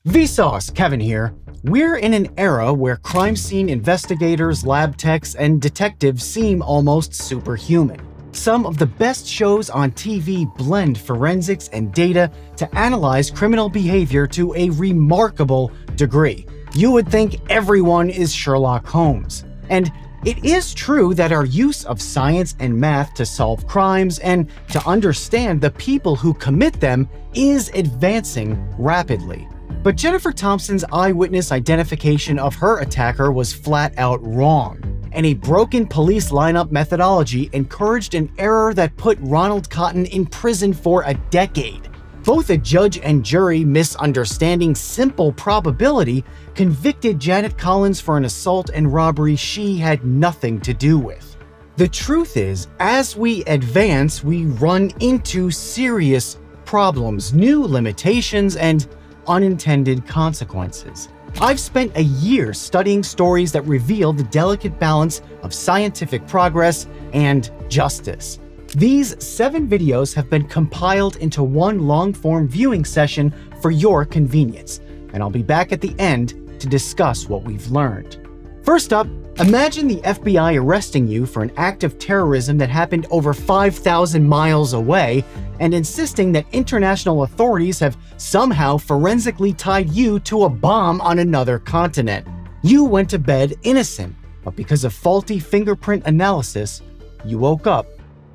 Vsauce, Kevin here. We're in an era where crime scene investigators, lab techs, and detectives seem almost superhuman. Some of the best shows on TV blend forensics and data to analyze criminal behavior to a remarkable degree. You would think everyone is Sherlock Holmes. And it is true that our use of science and math to solve crimes and to understand the people who commit them is advancing rapidly. But Jennifer Thompson's eyewitness identification of her attacker was flat out wrong, and a broken police lineup methodology encouraged an error that put Ronald Cotton in prison for a decade. Both a judge and jury misunderstanding simple probability convicted Janet Collins for an assault and robbery she had nothing to do with. The truth is, as we advance, we run into serious problems, new limitations, and unintended consequences. I've spent a year studying stories that reveal the delicate balance of scientific progress and justice. These 7 videos have been compiled into one long-form viewing session for your convenience, and I'll be back at the end to discuss what we've learned. First up, imagine the FBI arresting you for an act of terrorism that happened over 5,000 miles away and insisting that international authorities have somehow forensically tied you to a bomb on another continent. You went to bed innocent, but because of faulty fingerprint analysis, you woke up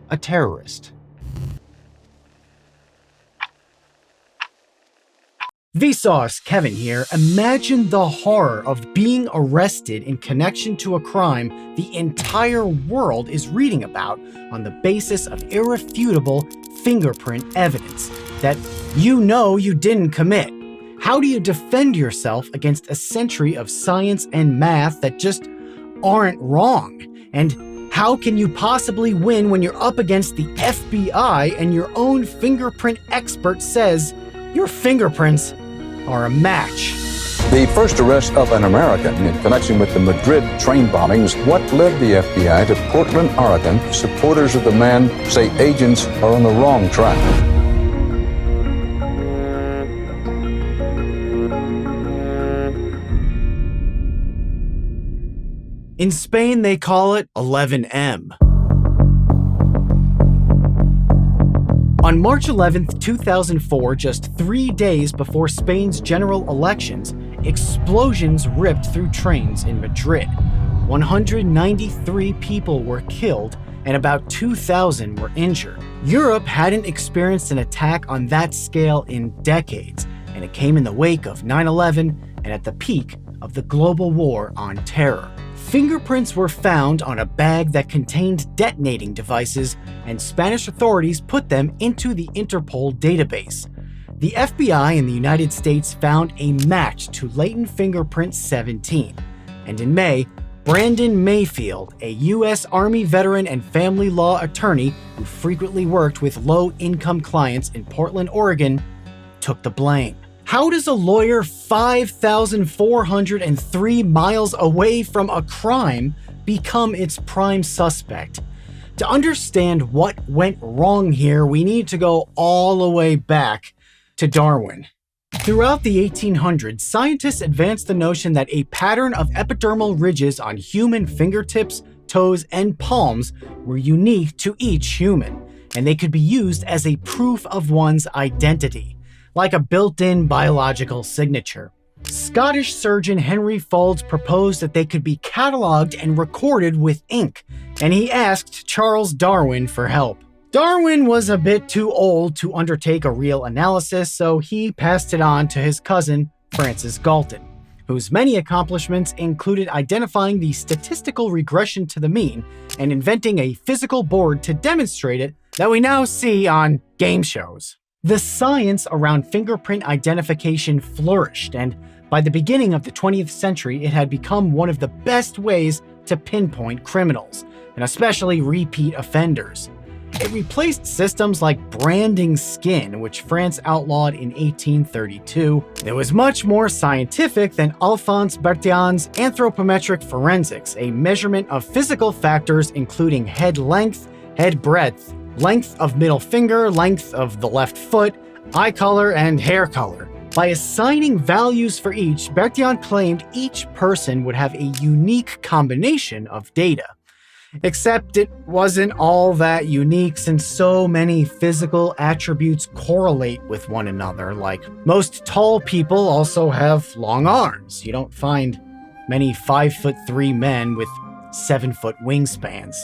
a terrorist. Vsauce, Kevin here. Imagine the horror of being arrested in connection to a crime the entire world is reading about on the basis of irrefutable fingerprint evidence that you didn't commit. How do you defend yourself against a century of science and math that just aren't wrong? And how can you possibly win when you're up against the FBI and your own fingerprint expert says your fingerprints are a match? The first arrest of an American in connection with the Madrid train bombings. What led the FBI to Portland, Oregon? Supporters of the man say agents are on the wrong track. In Spain, they call it 11M. On March 11, 2004, just 3 days before Spain's general elections, explosions ripped through trains in Madrid. 193 people were killed and about 2,000 were injured. Europe hadn't experienced an attack on that scale in decades, and it came in the wake of 9/11 and at the peak of the global war on terror. Fingerprints were found on a bag that contained detonating devices, and Spanish authorities put them into the Interpol database. The FBI in the United States found a match to latent fingerprint 17. And in May, Brandon Mayfield, a U.S. Army veteran and family law attorney who frequently worked with low-income clients in Portland, Oregon, took the blame. How does a lawyer 5,403 miles away from a crime become its prime suspect? To understand what went wrong here, we need to go all the way back to Darwin. Throughout the 1800s, scientists advanced the notion that a pattern of epidermal ridges on human fingertips, toes, and palms were unique to each human, and they could be used as a proof of one's identity, like a built-in biological signature. Scottish surgeon Henry Faulds proposed that they could be cataloged and recorded with ink, and he asked Charles Darwin for help. Darwin was a bit too old to undertake a real analysis, so he passed it on to his cousin, Francis Galton, whose many accomplishments included identifying the statistical regression to the mean and inventing a physical board to demonstrate it that we now see on game shows. The science around fingerprint identification flourished, and by the beginning of the 20th century, it had become one of the best ways to pinpoint criminals, and especially repeat offenders. It replaced systems like branding skin, which France outlawed in 1832. It was much more scientific than Alphonse Bertillon's anthropometric forensics, a measurement of physical factors including head length, head breadth, length of middle finger, length of the left foot, eye color, and hair color. By assigning values for each, Bertillon claimed each person would have a unique combination of data. Except it wasn't all that unique since so many physical attributes correlate with one another. Like, most tall people also have long arms. You don't find many 5'3" men with 7-foot wingspans.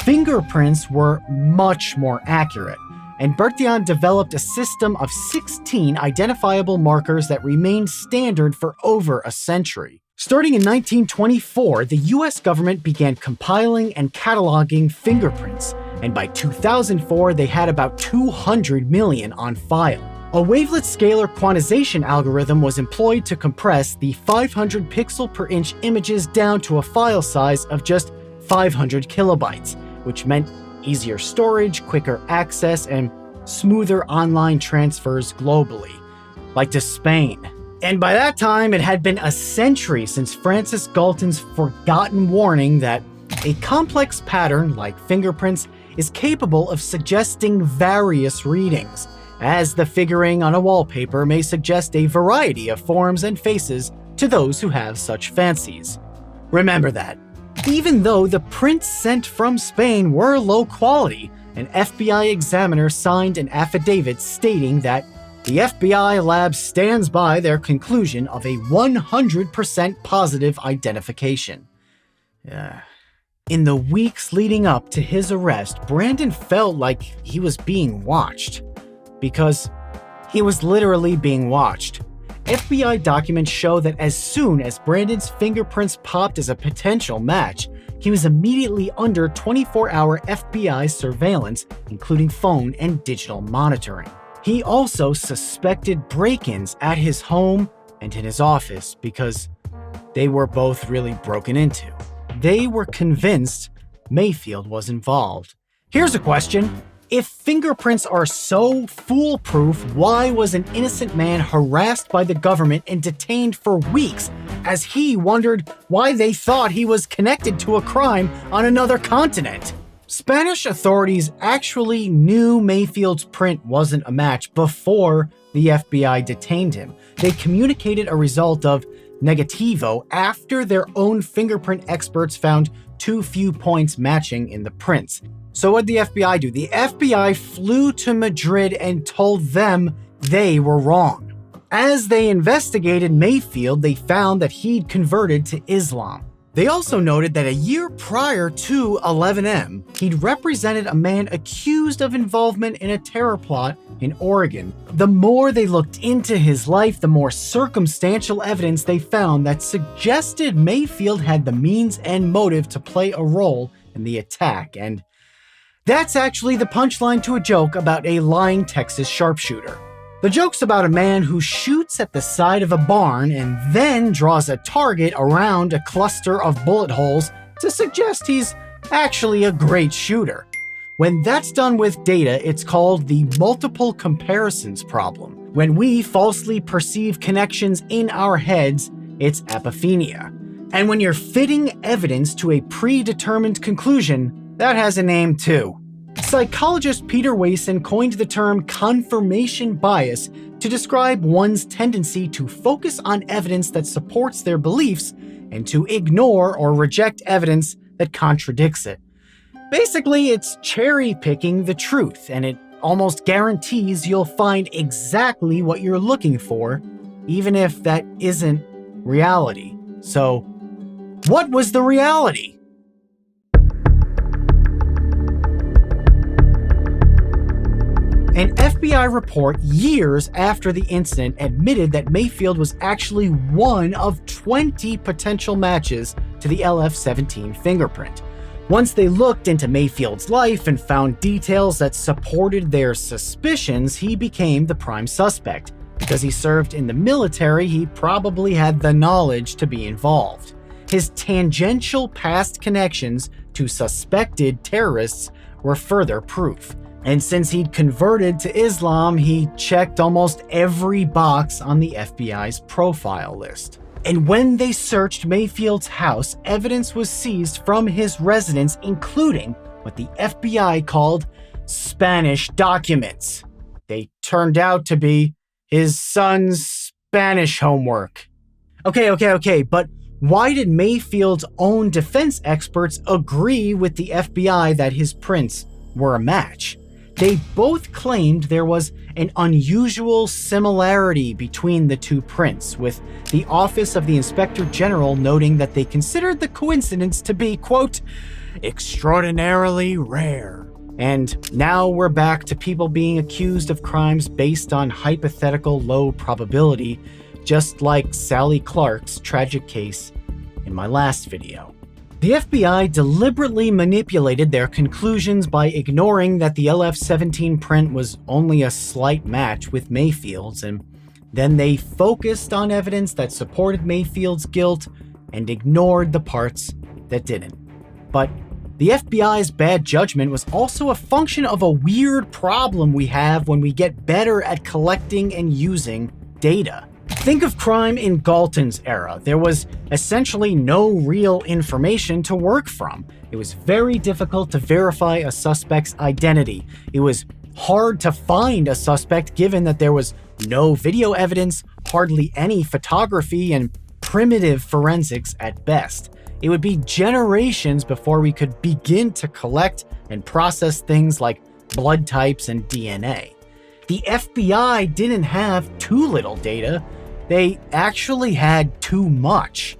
Fingerprints were much more accurate, and Bertillon developed a system of 16 identifiable markers that remained standard for over a century. Starting in 1924, the US government began compiling and cataloging fingerprints, and by 2004 they had about 200 million on file. A wavelet scalar quantization algorithm was employed to compress the 500 pixel per inch images down to a file size of just 500 kilobytes, which meant easier storage, quicker access, and smoother online transfers globally, like to Spain. And by that time, it had been a century since Francis Galton's forgotten warning that a complex pattern, like fingerprints, is capable of suggesting various readings, as the figuring on a wallpaper may suggest a variety of forms and faces to those who have such fancies. Remember that. Even though the prints sent from Spain were low quality, an FBI examiner signed an affidavit stating that the FBI lab stands by their conclusion of a 100% positive identification. In the weeks leading up to his arrest, Brandon felt like he was being watched. Because he was literally being watched. FBI documents show that as soon as Brandon's fingerprints popped as a potential match, he was immediately under 24-hour FBI surveillance, including phone and digital monitoring. He also suspected break-ins at his home and in his office because they were both really broken into. They were convinced Mayfield was involved. Here's a question. If fingerprints are so foolproof, why was an innocent man harassed by the government and detained for weeks as he wondered why they thought he was connected to a crime on another continent? Spanish authorities actually knew Mayfield's print wasn't a match before the FBI detained him. They communicated a result of negativo after their own fingerprint experts found too few points matching in the prints. So what did the FBI do? The FBI flew to Madrid and told them they were wrong. As they investigated Mayfield, they found that he'd converted to Islam. They also noted that a year prior to 11M, he'd represented a man accused of involvement in a terror plot in Oregon. The more they looked into his life, the more circumstantial evidence they found that suggested Mayfield had the means and motive to play a role in the attack. And that's actually the punchline to a joke about a lying Texas sharpshooter. The joke's about a man who shoots at the side of a barn and then draws a target around a cluster of bullet holes to suggest he's actually a great shooter. When that's done with data, it's called the multiple comparisons problem. When we falsely perceive connections in our heads, it's apophenia. And when you're fitting evidence to a predetermined conclusion, that has a name too. Psychologist Peter Wason coined the term confirmation bias to describe one's tendency to focus on evidence that supports their beliefs and to ignore or reject evidence that contradicts it. Basically, it's cherry-picking the truth, and it almost guarantees you'll find exactly what you're looking for, even if that isn't reality. So, what was the reality? An FBI report years after the incident admitted that Mayfield was actually one of 20 potential matches to the LF-17 fingerprint. Once they looked into Mayfield's life and found details that supported their suspicions, he became the prime suspect. Because he served in the military, he probably had the knowledge to be involved. His tangential past connections to suspected terrorists were further proof. And since he'd converted to Islam, he checked almost every box on the FBI's profile list. And when they searched Mayfield's house, evidence was seized from his residence, including what the FBI called Spanish documents. They turned out to be his son's Spanish homework. Okay, but why did Mayfield's own defense experts agree with the FBI that his prints were a match? They both claimed there was an unusual similarity between the two prints, with the Office of the Inspector General noting that they considered the coincidence to be, quote, extraordinarily rare. And now we're back to people being accused of crimes based on hypothetical low probability, just like Sally Clark's tragic case in my last video. The FBI deliberately manipulated their conclusions by ignoring that the LF-17 print was only a slight match with Mayfield's, and then they focused on evidence that supported Mayfield's guilt and ignored the parts that didn't. But the FBI's bad judgment was also a function of a weird problem we have when we get better at collecting and using data. Think of crime in Galton's era. There was essentially no real information to work from. It was very difficult to verify a suspect's identity. It was hard to find a suspect given that there was no video evidence, hardly any photography, and primitive forensics at best. It would be generations before we could begin to collect and process things like blood types and DNA. The FBI didn't have too little data. They actually had too much.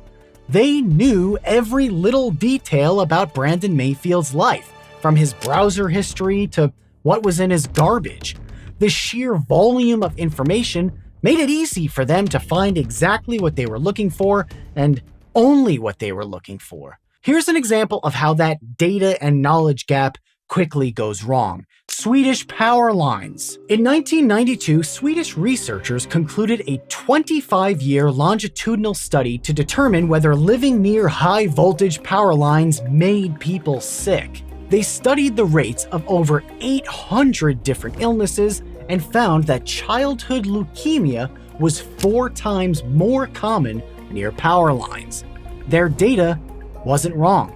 They knew every little detail about Brandon Mayfield's life, from his browser history to what was in his garbage. The sheer volume of information made it easy for them to find exactly what they were looking for and only what they were looking for. Here's an example of how that data and knowledge gap quickly goes wrong. Swedish power lines. In 1992, Swedish researchers concluded a 25-year longitudinal study to determine whether living near high-voltage power lines made people sick. They studied the rates of over 800 different illnesses and found that childhood leukemia was 4 times more common near power lines. Their data wasn't wrong.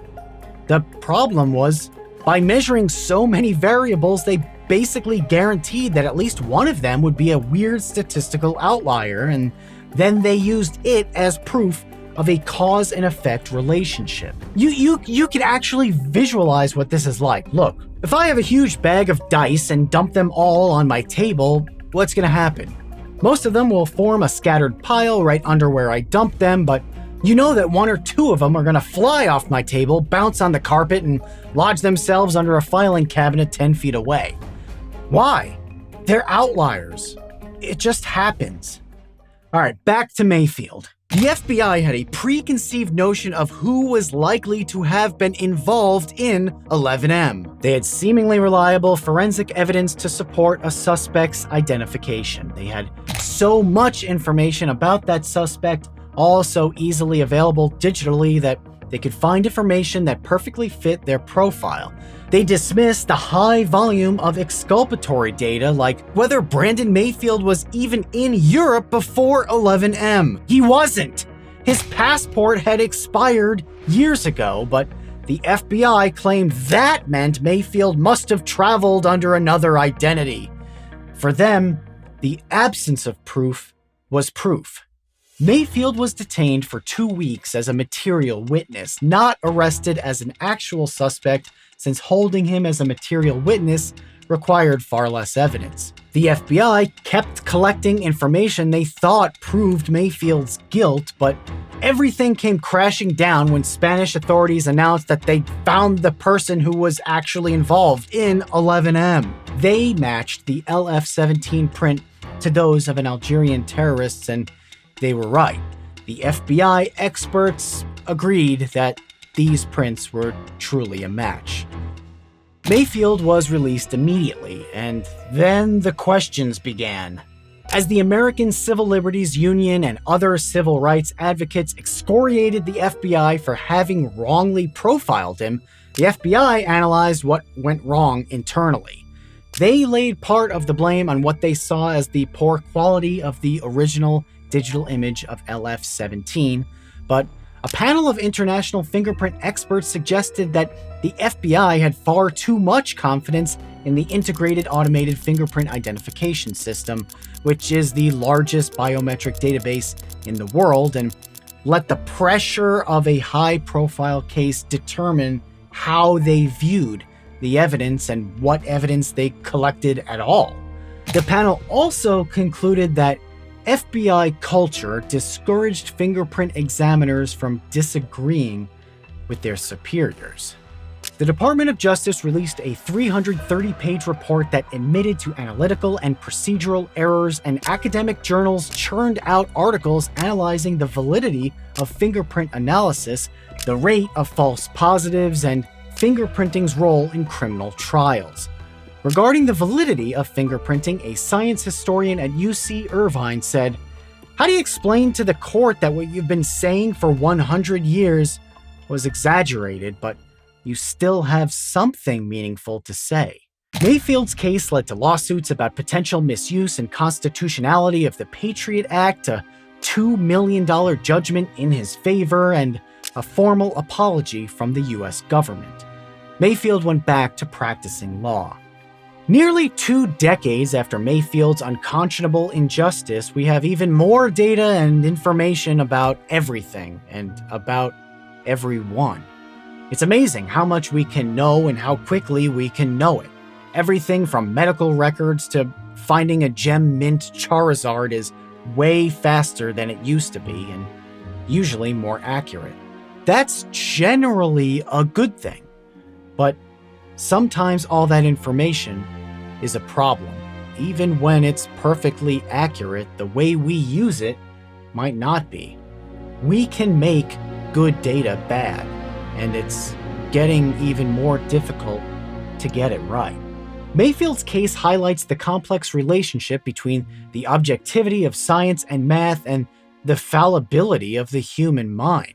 The problem was, by measuring so many variables, they basically guaranteed that at least one of them would be a weird statistical outlier, and then they used it as proof of a cause and effect relationship. You can actually visualize what this is like. Look, if I have a huge bag of dice and dump them all on my table, what's gonna happen? Most of them will form a scattered pile right under where I dumped them, but you know that 1 or 2 of them are gonna fly off my table, bounce on the carpet, and lodge themselves under a filing cabinet 10 feet away. Why? They're outliers. It just happens. All right, back to Mayfield. The FBI had a preconceived notion of who was likely to have been involved in 11M. They had seemingly reliable forensic evidence to support a suspect's identification. They had so much information about that suspect, all so easily available digitally, that they could find information that perfectly fit their profile. They dismissed the high volume of exculpatory data, like whether Brandon Mayfield was even in Europe before 11M. He wasn't. His passport had expired years ago, but the FBI claimed that meant Mayfield must have traveled under another identity. For them, the absence of proof was proof. Mayfield was detained for 2 weeks as a material witness, not arrested as an actual suspect, since holding him as a material witness required far less evidence. The FBI kept collecting information they thought proved Mayfield's guilt, but everything came crashing down when Spanish authorities announced that they'd found the person who was actually involved in 11M. They matched the LF-17 print to those of an Algerian terrorist, and they were right. The FBI experts agreed that these prints were truly a match. Mayfield was released immediately, and then the questions began. As the American Civil Liberties Union and other civil rights advocates excoriated the FBI for having wrongly profiled him, the FBI analyzed what went wrong internally. They laid part of the blame on what they saw as the poor quality of the original digital image of LF-17, but A panel of international fingerprint experts suggested that the FBI had far too much confidence in the Integrated Automated Fingerprint Identification System, which is the largest biometric database in the world, and let the pressure of a high-profile case determine how they viewed the evidence and what evidence they collected at all. The panel also concluded that FBI culture discouraged fingerprint examiners from disagreeing with their superiors. The Department of Justice released a 330-page report that admitted to analytical and procedural errors, and academic journals churned out articles analyzing the validity of fingerprint analysis, the rate of false positives, and fingerprinting's role in criminal trials. Regarding the validity of fingerprinting, a science historian at UC Irvine said, "How do you explain to the court that what you've been saying for 100 years was exaggerated, but you still have something meaningful to say?" Mayfield's case led to lawsuits about potential misuse and constitutionality of the Patriot Act, a $2 million judgment in his favor, and a formal apology from the US government. Mayfield went back to practicing law. Nearly 2 decades after Mayfield's unconscionable injustice, we have even more data and information about everything and about everyone. It's amazing how much we can know and how quickly we can know it. Everything from medical records to finding a gem mint Charizard is way faster than it used to be, and usually more accurate. That's generally a good thing. But sometimes all that information is a problem. Even when it's perfectly accurate, the way we use it might not be. We can make good data bad, and it's getting even more difficult to get it right. Mayfield's case highlights the complex relationship between the objectivity of science and math and the fallibility of the human mind.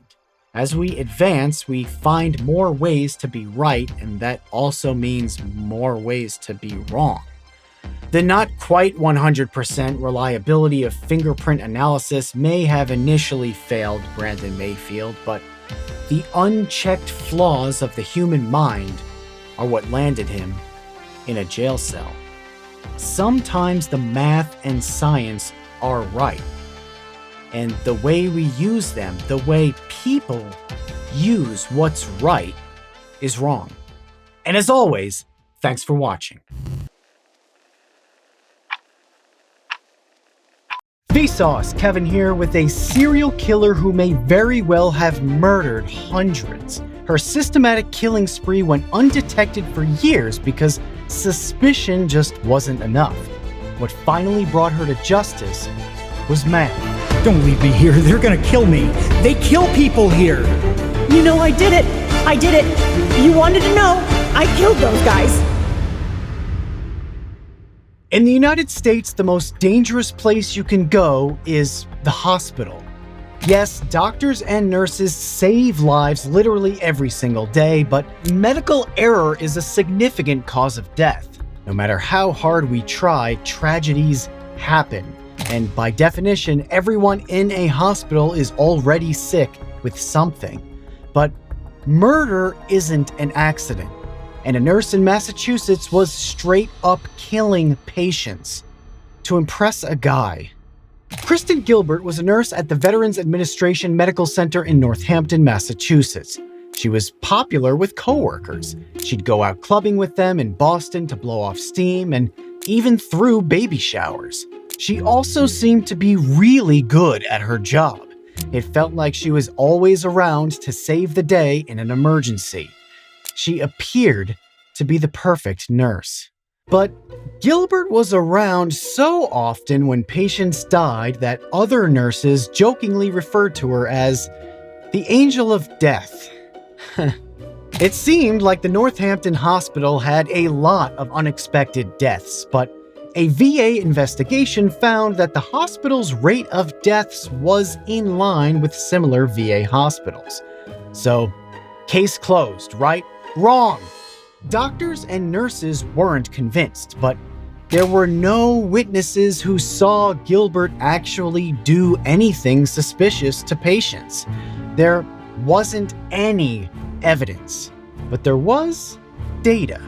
As we advance, we find more ways to be right, and that also means more ways to be wrong. The not quite 100% reliability of fingerprint analysis may have initially failed Brandon Mayfield, but the unchecked flaws of the human mind are what landed him in a jail cell. Sometimes the math and science are right, and the way we use them, the way people use what's right, is wrong. And as always, thanks for watching. Vsauce, Kevin here with a serial killer who may very well have murdered hundreds. Her systematic killing spree went undetected for years because suspicion just wasn't enough. What finally brought her to justice was math. Don't leave me here. They're gonna kill me. They kill people here. You know, I did it. I did it. You wanted to know. I killed those guys. In the United States, the most dangerous place you can go is the hospital. Yes, doctors and nurses save lives literally every single day, but medical error is a significant cause of death. No matter how hard we try, tragedies happen. And by definition, everyone in a hospital is already sick with something. But murder isn't an accident. And a nurse in Massachusetts was straight up killing patients to impress a guy. Kristen Gilbert was a nurse at the Veterans Administration Medical Center in Northampton, Massachusetts. She was popular with coworkers. She'd go out clubbing with them in Boston to blow off steam and even threw baby showers. She also seemed to be really good at her job. It felt like she was always around to save the day in an emergency. She appeared to be the perfect nurse. But Gilbert was around so often when patients died that other nurses jokingly referred to her as the Angel of Death. It seemed like the Northampton Hospital had a lot of unexpected deaths, but a VA investigation found that the hospital's rate of deaths was in line with similar VA hospitals. So, case closed, right? Wrong! Doctors and nurses weren't convinced, but there were no witnesses who saw Gilbert actually do anything suspicious to patients. There wasn't any evidence, but there was data.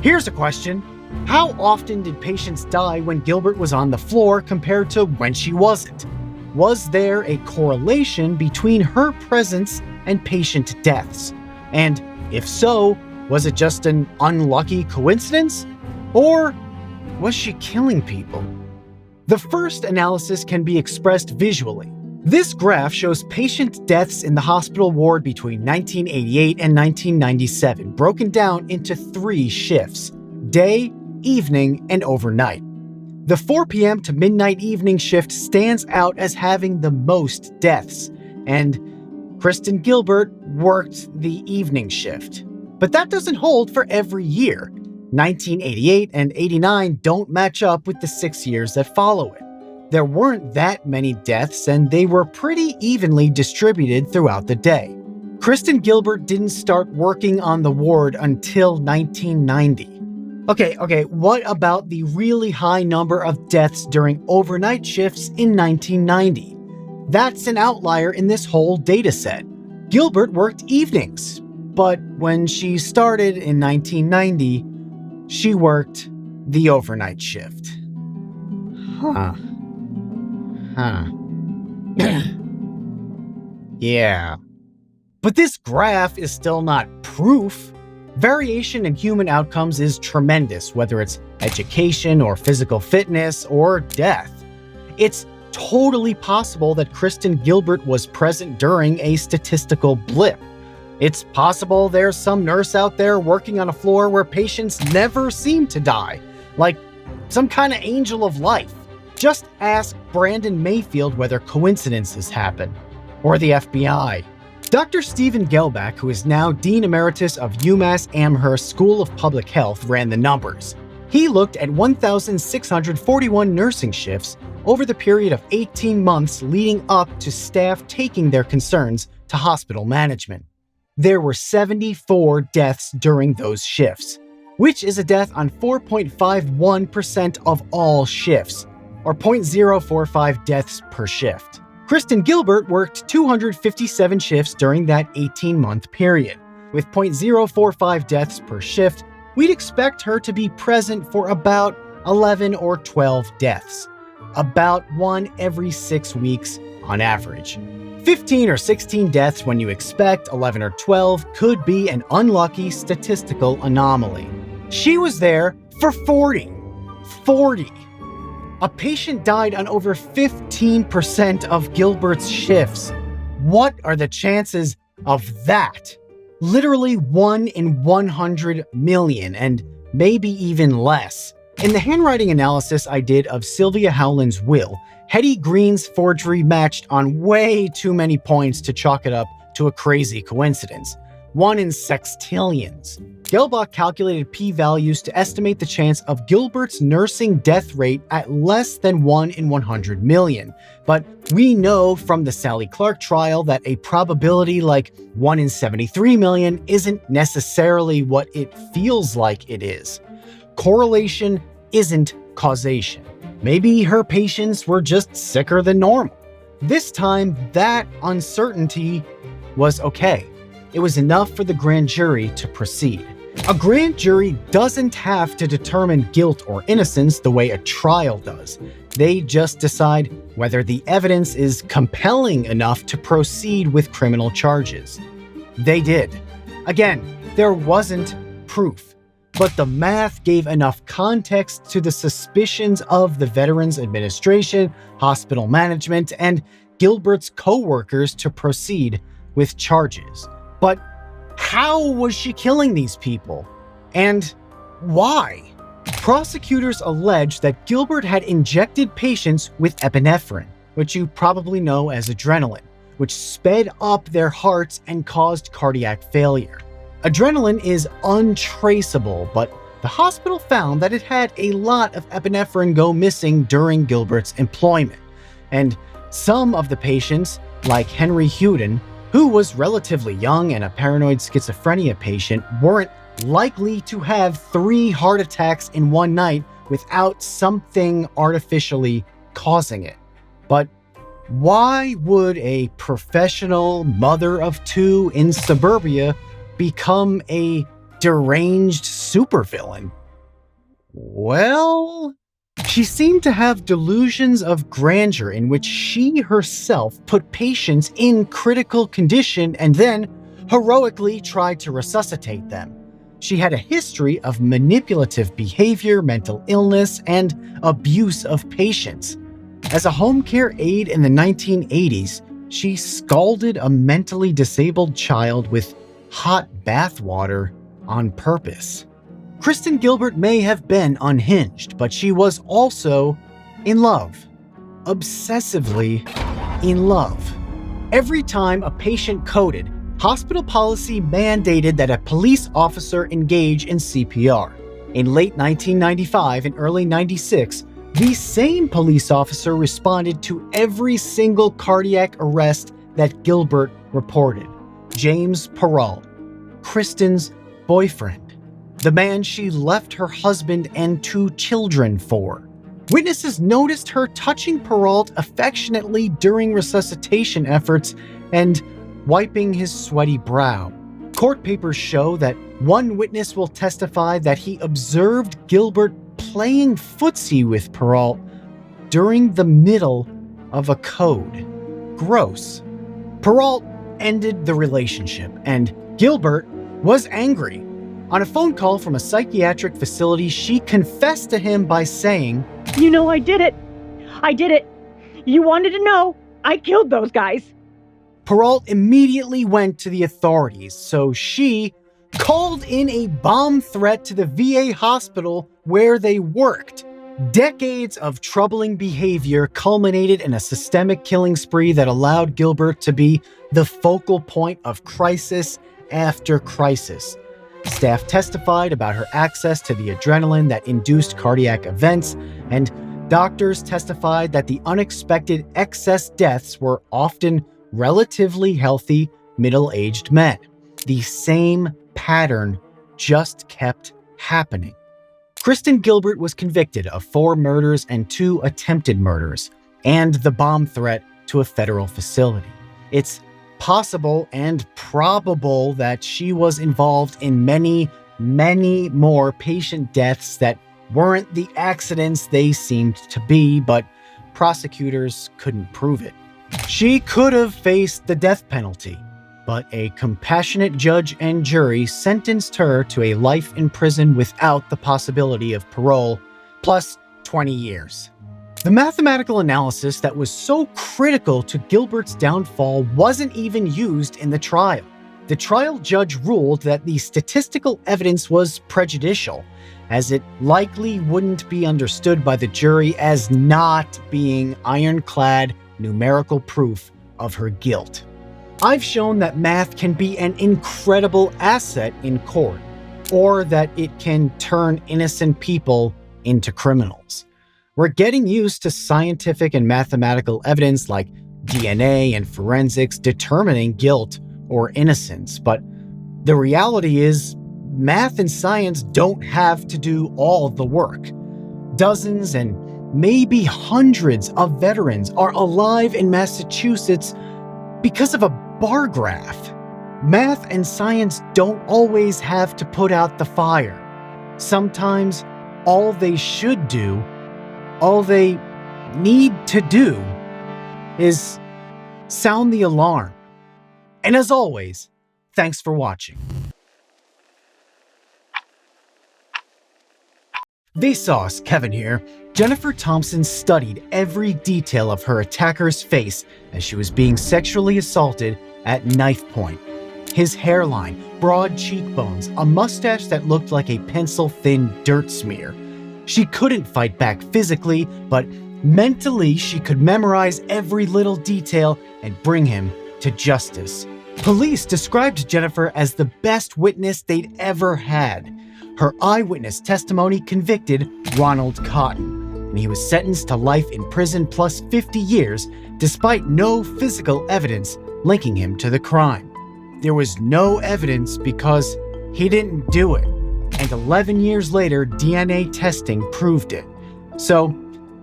Here's a question. How often did patients die when Gilbert was on the floor compared to when she wasn't? Was there a correlation between her presence and patient deaths? And if so, was it just an unlucky coincidence? Or was she killing people? The first analysis can be expressed visually. This graph shows patient deaths in the hospital ward between 1988 and 1997, broken down into 3 shifts: day, evening, and overnight. The 4 p.m. to midnight evening shift stands out as having the most deaths, and Kristen Gilbert worked the evening shift. But that doesn't hold for every year. 1988 and 89 don't match up with the 6 years that follow it. There weren't that many deaths, and they were pretty evenly distributed throughout the day. Kristen Gilbert didn't start working on the ward until 1990. Okay, what about the really high number of deaths during overnight shifts in 1990? That's an outlier in this whole data set. Gilbert worked evenings, but when she started in 1990, she worked the overnight shift. Yeah. But this graph is still not proof. Variation in human outcomes is tremendous, whether it's education or physical fitness or death. It's totally possible that Kristen Gilbert was present during a statistical blip. It's possible there's some nurse out there working on a floor where patients never seem to die, like some kind of angel of life. Just ask Brandon Mayfield whether coincidences happen, or the FBI. Dr. Stephen Gelbach, who is now Dean Emeritus of UMass Amherst School of Public Health, ran the numbers. He looked at 1,641 nursing shifts over the period of 18 months leading up to staff taking their concerns to hospital management. There were 74 deaths during those shifts, which is a death on 4.51% of all shifts, or 0.045 deaths per shift. Kristen Gilbert worked 257 shifts during that 18-month period. With 0.045 deaths per shift, we'd expect her to be present for about 11 or 12 deaths, about 1 every 6 weeks on average. 15 or 16 deaths when you expect 11 or 12 could be an unlucky statistical anomaly. She was there for 40. 40. A patient died on over 15% of Gilbert's shifts. What are the chances of that? Literally 1 in 100 million, and maybe even less. In the handwriting analysis I did of Sylvia Howland's will, Hetty Green's forgery matched on way too many points to chalk it up to a crazy coincidence. 1 in sextillions. Gelbach calculated p-values to estimate the chance of Gilbert's nursing death rate at less than 1 in 100 million. But we know from the Sally Clark trial that a probability like 1 in 73 million isn't necessarily what it feels like it is. Correlation isn't causation. Maybe her patients were just sicker than normal. This time, that uncertainty was okay. It was enough for the grand jury to proceed. A grand jury doesn't have to determine guilt or innocence the way a trial does. They just decide whether the evidence is compelling enough to proceed with criminal charges. They did. Again, there wasn't proof, but the math gave enough context to the suspicions of the Veterans Administration, hospital management, and Gilbert's co-workers to proceed with charges. But how was she killing these people? And why? Prosecutors alleged that Gilbert had injected patients with epinephrine, which you probably know as adrenaline, which sped up their hearts and caused cardiac failure. Adrenaline is untraceable, but the hospital found that it had a lot of epinephrine go missing during Gilbert's employment. And some of the patients, like Henry Huden, who was relatively young and a paranoid schizophrenia patient, weren't likely to have 3 heart attacks in one night without something artificially causing it. But Why would a professional mother of two in suburbia become a deranged supervillain? Well, she seemed to have delusions of grandeur in which she herself put patients in critical condition and then heroically tried to resuscitate them. She had a history of manipulative behavior, mental illness, and abuse of patients. As a home care aide in the 1980s, she scalded a mentally disabled child with hot bath water on purpose. Kristen Gilbert may have been unhinged, but she was also in love. Obsessively in love. Every time a patient coded, hospital policy mandated that a police officer engage in CPR. In late 1995 and early 96, the same police officer responded to every single cardiac arrest that Gilbert reported. James Perrault, Kristen's boyfriend. The man she left her husband and 2 children for. Witnesses noticed her touching Perrault affectionately during resuscitation efforts and wiping his sweaty brow. Court papers show that one witness will testify that he observed Gilbert playing footsie with Perrault during the middle of a code. Gross. Perrault ended the relationship, and Gilbert was angry. On a phone call from a psychiatric facility, she confessed to him by saying, You know, I did it. I did it. You wanted to know. I killed those guys. Perrault immediately went to the authorities, so she called in a bomb threat to the VA hospital where they worked. Decades of troubling behavior culminated in a systemic killing spree that allowed Gilbert to be the focal point of crisis after crisis. Staff testified about her access to the adrenaline that induced cardiac events, and doctors testified that the unexpected excess deaths were often relatively healthy, middle-aged men. The same pattern just kept happening. Kristen Gilbert was convicted of 4 murders and 2 attempted murders, and the bomb threat to a federal facility. It's possible and probable that she was involved in many, many more patient deaths that weren't the accidents they seemed to be, but prosecutors couldn't prove it. She could have faced the death penalty, but a compassionate judge and jury sentenced her to a life in prison without the possibility of parole, plus 20 years. The mathematical analysis that was so critical to Gilbert's downfall wasn't even used in the trial. The trial judge ruled that the statistical evidence was prejudicial, as it likely wouldn't be understood by the jury as not being ironclad numerical proof of her guilt. I've shown that math can be an incredible asset in court, or that it can turn innocent people into criminals. We're getting used to scientific and mathematical evidence like DNA and forensics determining guilt or innocence, but the reality is math and science don't have to do all the work. Dozens and maybe hundreds of veterans are alive in Massachusetts because of a bar graph. Math and science don't always have to put out the fire. Sometimes all they should do, all they need to do, is sound the alarm. And as always, thanks for watching. Vsauce, Kevin here. Jennifer Thompson studied every detail of her attacker's face as she was being sexually assaulted at knife point. His hairline, broad cheekbones, a mustache that looked like a pencil-thin dirt smear. She couldn't fight back physically, but mentally she could memorize every little detail and bring him to justice. Police described Jennifer as the best witness they'd ever had. Her eyewitness testimony convicted Ronald Cotton, and he was sentenced to life in prison plus 50 years despite no physical evidence linking him to the crime. There was no evidence because he didn't do it, and 11 years later, DNA testing proved it. So,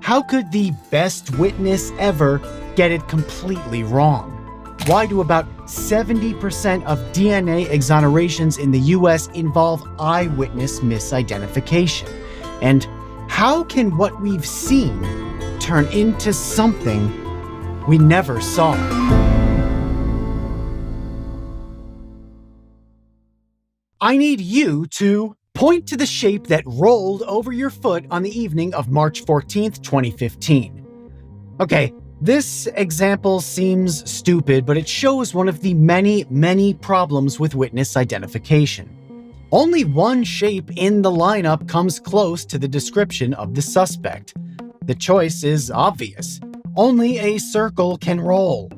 how could the best witness ever get it completely wrong? Why do about 70% of DNA exonerations in the US involve eyewitness misidentification? And how can what we've seen turn into something we never saw? I need you to point to the shape that rolled over your foot on the evening of March 14th, 2015. Okay, this example seems stupid, but it shows one of the many problems with witness identification. Only one shape in the lineup comes close to the description of the suspect. The choice is obvious. Only a circle can roll.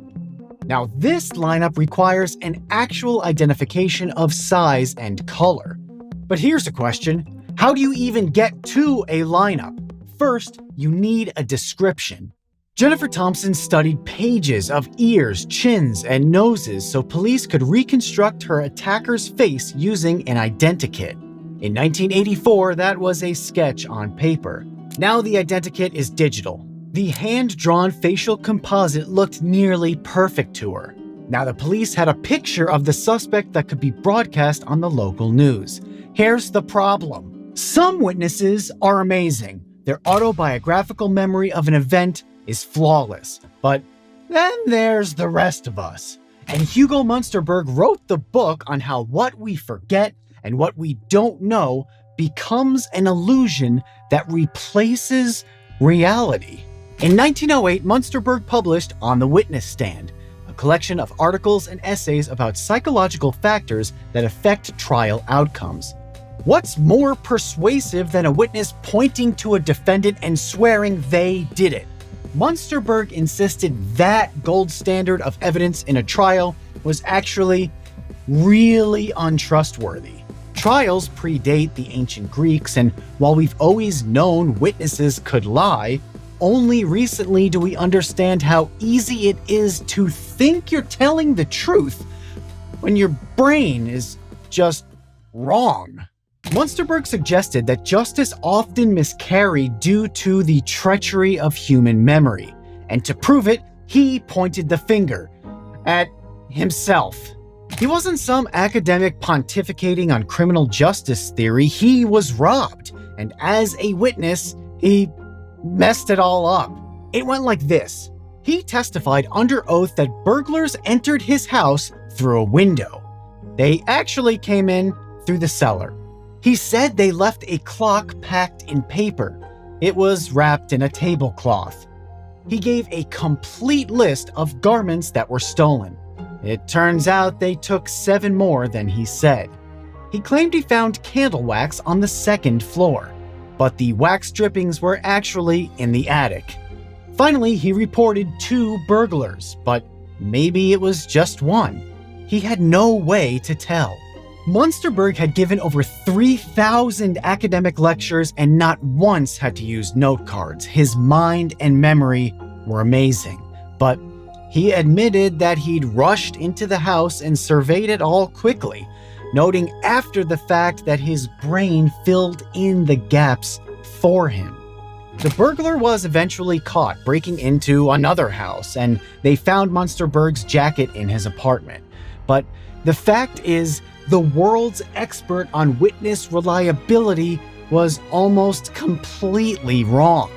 Now, this lineup requires an actual identification of size and color. But here's a question. How do you even get to a lineup? First, you need a description. Jennifer Thompson studied pages of ears, chins, and noses so police could reconstruct her attacker's face using an identikit. In 1984, that was a sketch on paper. Now the identikit is digital. The hand-drawn facial composite looked nearly perfect to her. Now the police had a picture of the suspect that could be broadcast on the local news. Here's the problem. Some witnesses are amazing. Their autobiographical memory of an event is flawless. But then there's the rest of us. And Hugo Munsterberg wrote the book on how what we forget and what we don't know becomes an illusion that replaces reality. In 1908, Munsterberg published On the Witness Stand, a collection of articles and essays about psychological factors that affect trial outcomes. What's more persuasive than a witness pointing to a defendant and swearing they did it? Munsterberg insisted that gold standard of evidence in a trial was actually really untrustworthy. Trials predate the ancient Greeks, and while we've always known witnesses could lie, only recently do we understand how easy it is to think you're telling the truth when your brain is just wrong. Munsterberg suggested that justice often miscarried due to the treachery of human memory, and to prove it, he pointed the finger at himself. He wasn't some academic pontificating on criminal justice theory, he was robbed, and as a witness, he messed it all up. It went like this. He testified under oath that burglars entered his house through a window. They actually came in through the cellar. He said they left a clock packed in paper. It was wrapped in a tablecloth. He gave a complete list of garments that were stolen. It turns out they took 7 more than he said. He claimed he found candle wax on the 2nd floor, but the wax drippings were actually in the attic. Finally, he reported 2 burglars, but maybe it was just one. He had no way to tell. Munsterberg had given over 3,000 academic lectures and not once had to use note cards. His mind and memory were amazing, but he admitted that he'd rushed into the house and surveyed it all quickly, noting after the fact that his brain filled in the gaps for him. The burglar was eventually caught breaking into another house, and they found Munsterberg's jacket in his apartment. But the fact is, the world's expert on witness reliability was almost completely wrong.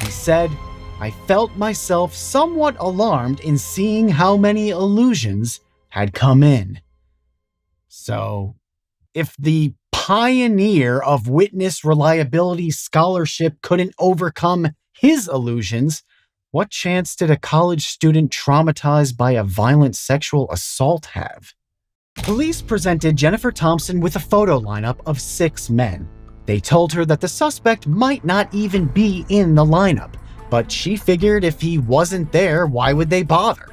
He said, "I felt myself somewhat alarmed in seeing how many illusions had come in." So, if the pioneer of witness reliability scholarship couldn't overcome his illusions, what chance did a college student traumatized by a violent sexual assault have? Police presented Jennifer Thompson with a photo lineup of 6 men. They told her that the suspect might not even be in the lineup, but she figured if he wasn't there, why would they bother?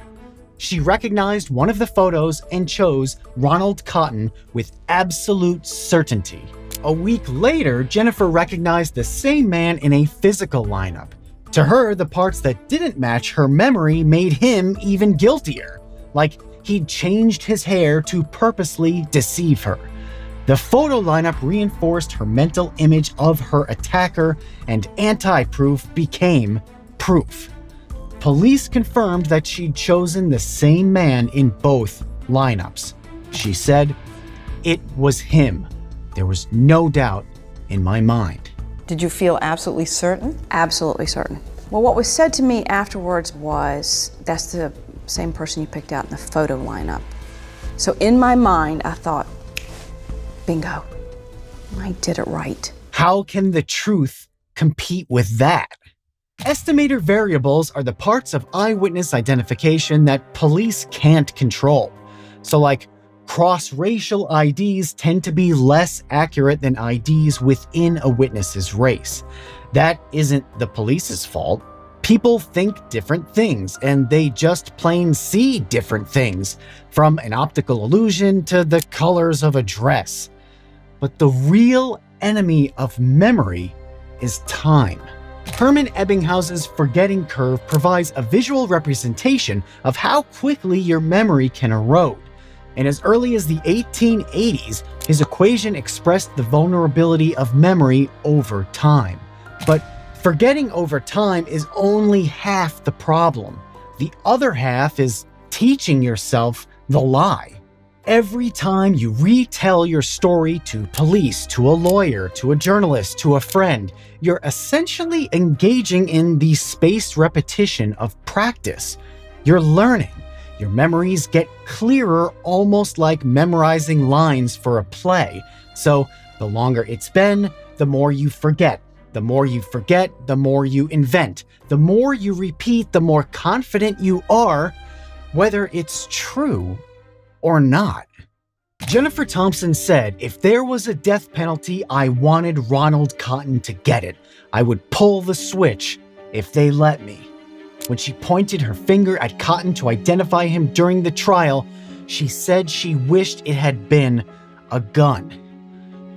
She recognized one of the photos and chose Ronald Cotton with absolute certainty. A week later, Jennifer recognized the same man in a physical lineup. To her, the parts that didn't match her memory made him even guiltier, like he'd changed his hair to purposely deceive her. The photo lineup reinforced her mental image of her attacker, and anti-proof became proof. police confirmed that she'd chosen the same man in both lineups. She said, "It was him. There was no doubt in my mind." Did you feel absolutely certain? Absolutely certain. Well, what was said to me afterwards was, that's the same person you picked out in the photo lineup. So in my mind, I thought, bingo, I did it right. How can the truth compete with that? Estimator variables are the parts of eyewitness identification that police can't control. So like, cross-racial IDs tend to be less accurate than IDs within a witness's race. That isn't the police's fault. People think different things, and they just plain see different things, from an optical illusion to the colors of a dress. But the real enemy of memory is time. Herman Ebbinghouse's forgetting curve provides a visual representation of how quickly your memory can erode. And as early as the 1880s, his equation expressed the vulnerability of memory over time. But forgetting over time is only half the problem. The other half is teaching yourself the lie. Every time you retell your story to police, to a lawyer, to a journalist, to a friend, you're essentially engaging in the spaced repetition of practice. You're learning. Your memories get clearer, almost like memorizing lines for a play. So the longer it's been, the more you forget. The more you forget, the more you invent. The more you repeat, the more confident you are, whether it's true or not. Jennifer Thompson said, "If there was a death penalty, I wanted Ronald Cotton to get it. I would pull the switch if they let me." When she pointed her finger at Cotton to identify him during the trial, she said she wished it had been a gun.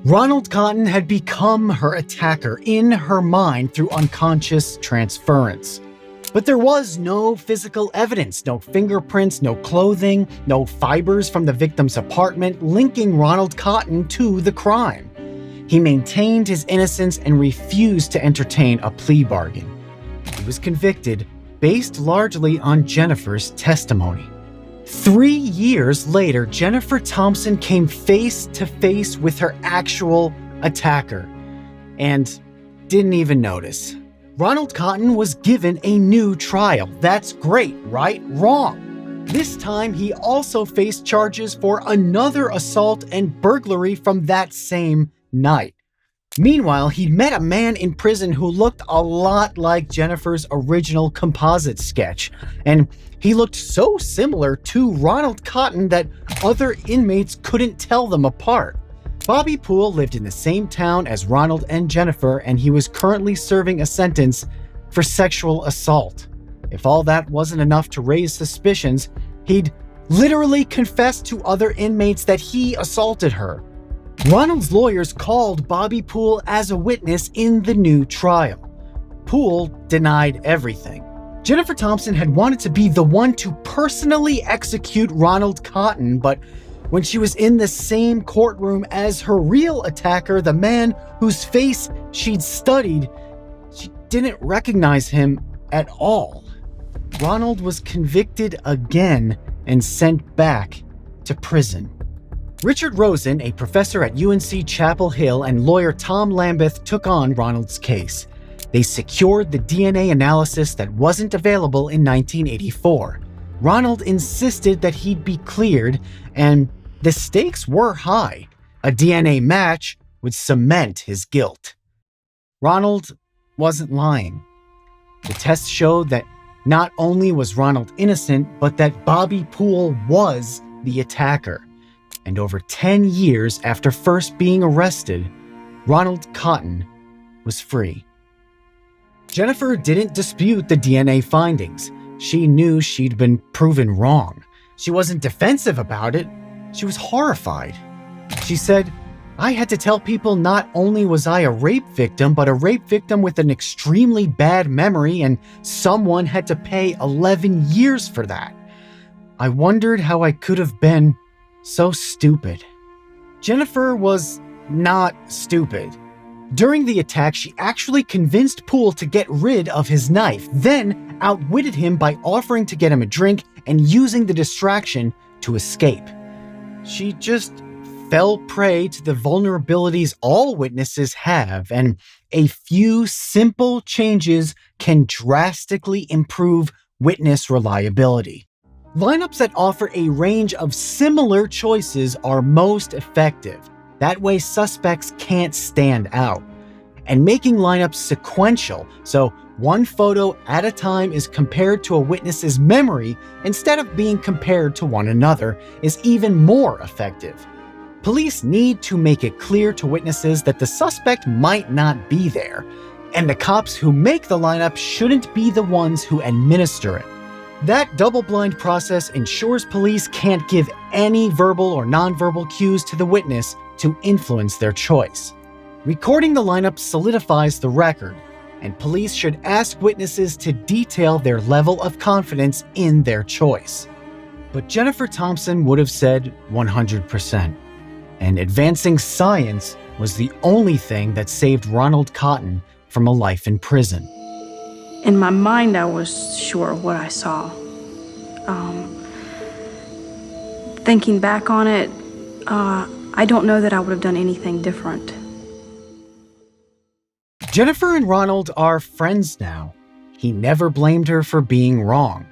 Ronald Cotton had become her attacker in her mind through unconscious transference. But there was no physical evidence, no fingerprints, no clothing, no fibers from the victim's apartment linking Ronald Cotton to the crime. He maintained his innocence and refused to entertain a plea bargain. He was convicted based largely on Jennifer's testimony. 3 years later, Jennifer Thompson came face to face with her actual attacker and didn't even notice. Ronald Cotton was given a new trial. That's great, right? Wrong. This time, he also faced charges for another assault and burglary from that same night. Meanwhile, he'd met a man in prison who looked a lot like Jennifer's original composite sketch, and he looked so similar to Ronald Cotton that other inmates couldn't tell them apart. Bobby Poole lived in the same town as Ronald and Jennifer, and he was currently serving a sentence for sexual assault. If all that wasn't enough to raise suspicions, he'd literally confessed to other inmates that he assaulted her. Ronald's lawyers called Bobby Poole as a witness in the new trial. Poole denied everything. Jennifer Thompson had wanted to be the one to personally execute Ronald Cotton, but when she was in the same courtroom as her real attacker, the man whose face she'd studied, she didn't recognize him at all. Ronald was convicted again and sent back to prison. Richard Rosen, a professor at UNC Chapel Hill, and lawyer Tom Lambeth took on Ronald's case. They secured the DNA analysis that wasn't available in 1984. Ronald insisted that he'd be cleared, and the stakes were high. A DNA match would cement his guilt. Ronald wasn't lying. The test showed that not only was Ronald innocent, but that Bobby Poole was the attacker. And over 10 years after first being arrested, Ronald Cotton was free. Jennifer didn't dispute the DNA findings. She knew she'd been proven wrong. She wasn't defensive about it. She was horrified. She said, "I had to tell people not only was I a rape victim, but a rape victim with an extremely bad memory, and someone had to pay 11 years for that. I wondered how I could have been so stupid." Jennifer was not stupid. During the attack, she actually convinced Poole to get rid of his knife. Then, outwitted him by offering to get him a drink and using the distraction to escape. She just fell prey to the vulnerabilities all witnesses have, and a few simple changes can drastically improve witness reliability. Lineups that offer a range of similar choices are most effective. That way, suspects can't stand out. And making lineups sequential, so one photo at a time is compared to a witness's memory instead of being compared to one another, is even more effective. Police need to make it clear to witnesses that the suspect might not be there, and the cops who make the lineup shouldn't be the ones who administer it. That double-blind process ensures police can't give any verbal or nonverbal cues to the witness to influence their choice. Recording the lineup solidifies the record, and police should ask witnesses to detail their level of confidence in their choice. But Jennifer Thompson would have said 100%, and advancing science was the only thing that saved Ronald Cotton from a life in prison. In my mind, I was sure of what I saw. Thinking back on it, I don't know that I would have done anything different. Jennifer and Ronald are friends now. He never blamed her for being wrong.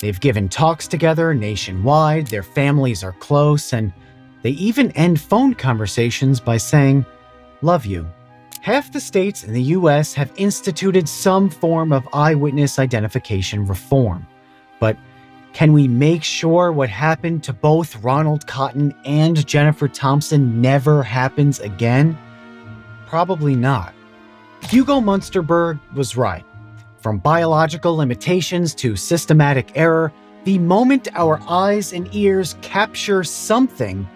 They've given talks together nationwide, their families are close, and they even end phone conversations by saying, "Love you." Half the states in the US have instituted some form of eyewitness identification reform. But can we make sure what happened to both Ronald Cotton and Jennifer Thompson never happens again? Probably not. Hugo Munsterberg was right. From biological limitations to systematic error, the moment our eyes and ears capture something,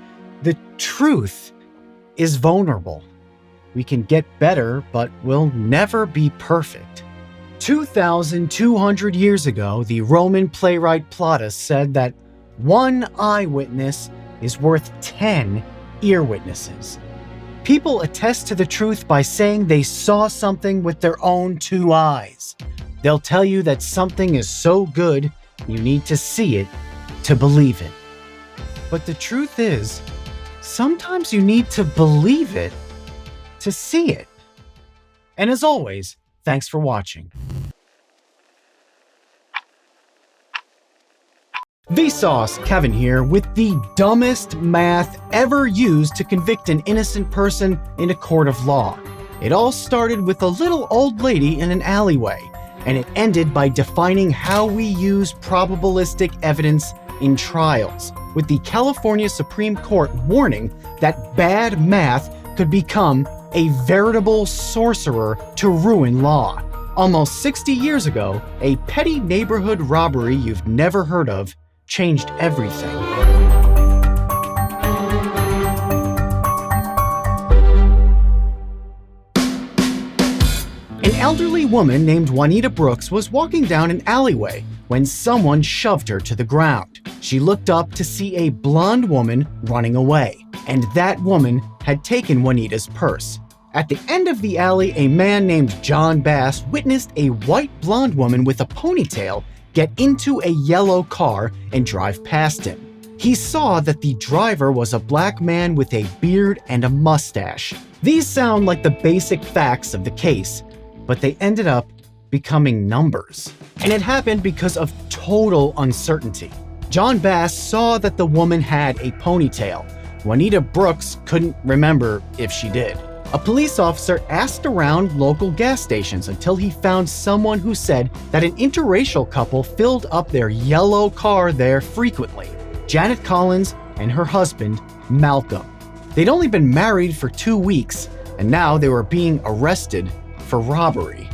the truth is vulnerable. We can get better, but we'll never be perfect. 2,200 years ago, the Roman playwright Plautus said that one eyewitness is worth 10 ear witnesses. People attest to the truth by saying they saw something with their own two eyes. They'll tell you that something is so good, you need to see it to believe it. But the truth is, sometimes you need to believe it to see it. And as always, thanks for watching. Vsauce, Kevin here, with the dumbest math ever used to convict an innocent person in a court of law. It all started with a little old lady in an alleyway, and it ended by defining how we use probabilistic evidence in trials, with the California Supreme Court warning that bad math could become a veritable sorcerer to ruin law. Almost 60 years ago, a petty neighborhood robbery you've never heard of changed everything. An elderly woman named Juanita Brooks was walking down an alleyway when someone shoved her to the ground. She looked up to see a blonde woman running away, and that woman had taken Juanita's purse. At the end of the alley, a man named John Bass witnessed a white blonde woman with a ponytail get into a yellow car and drive past him. He saw that the driver was a black man with a beard and a mustache. These sound like the basic facts of the case, but they ended up becoming numbers. And it happened because of total uncertainty. John Bass saw that the woman had a ponytail. Juanita Brooks couldn't remember if she did. A police officer asked around local gas stations until he found someone who said that an interracial couple filled up their yellow car there frequently. Janet Collins and her husband, Malcolm. They'd only been married for 2 weeks, and now they were being arrested for robbery.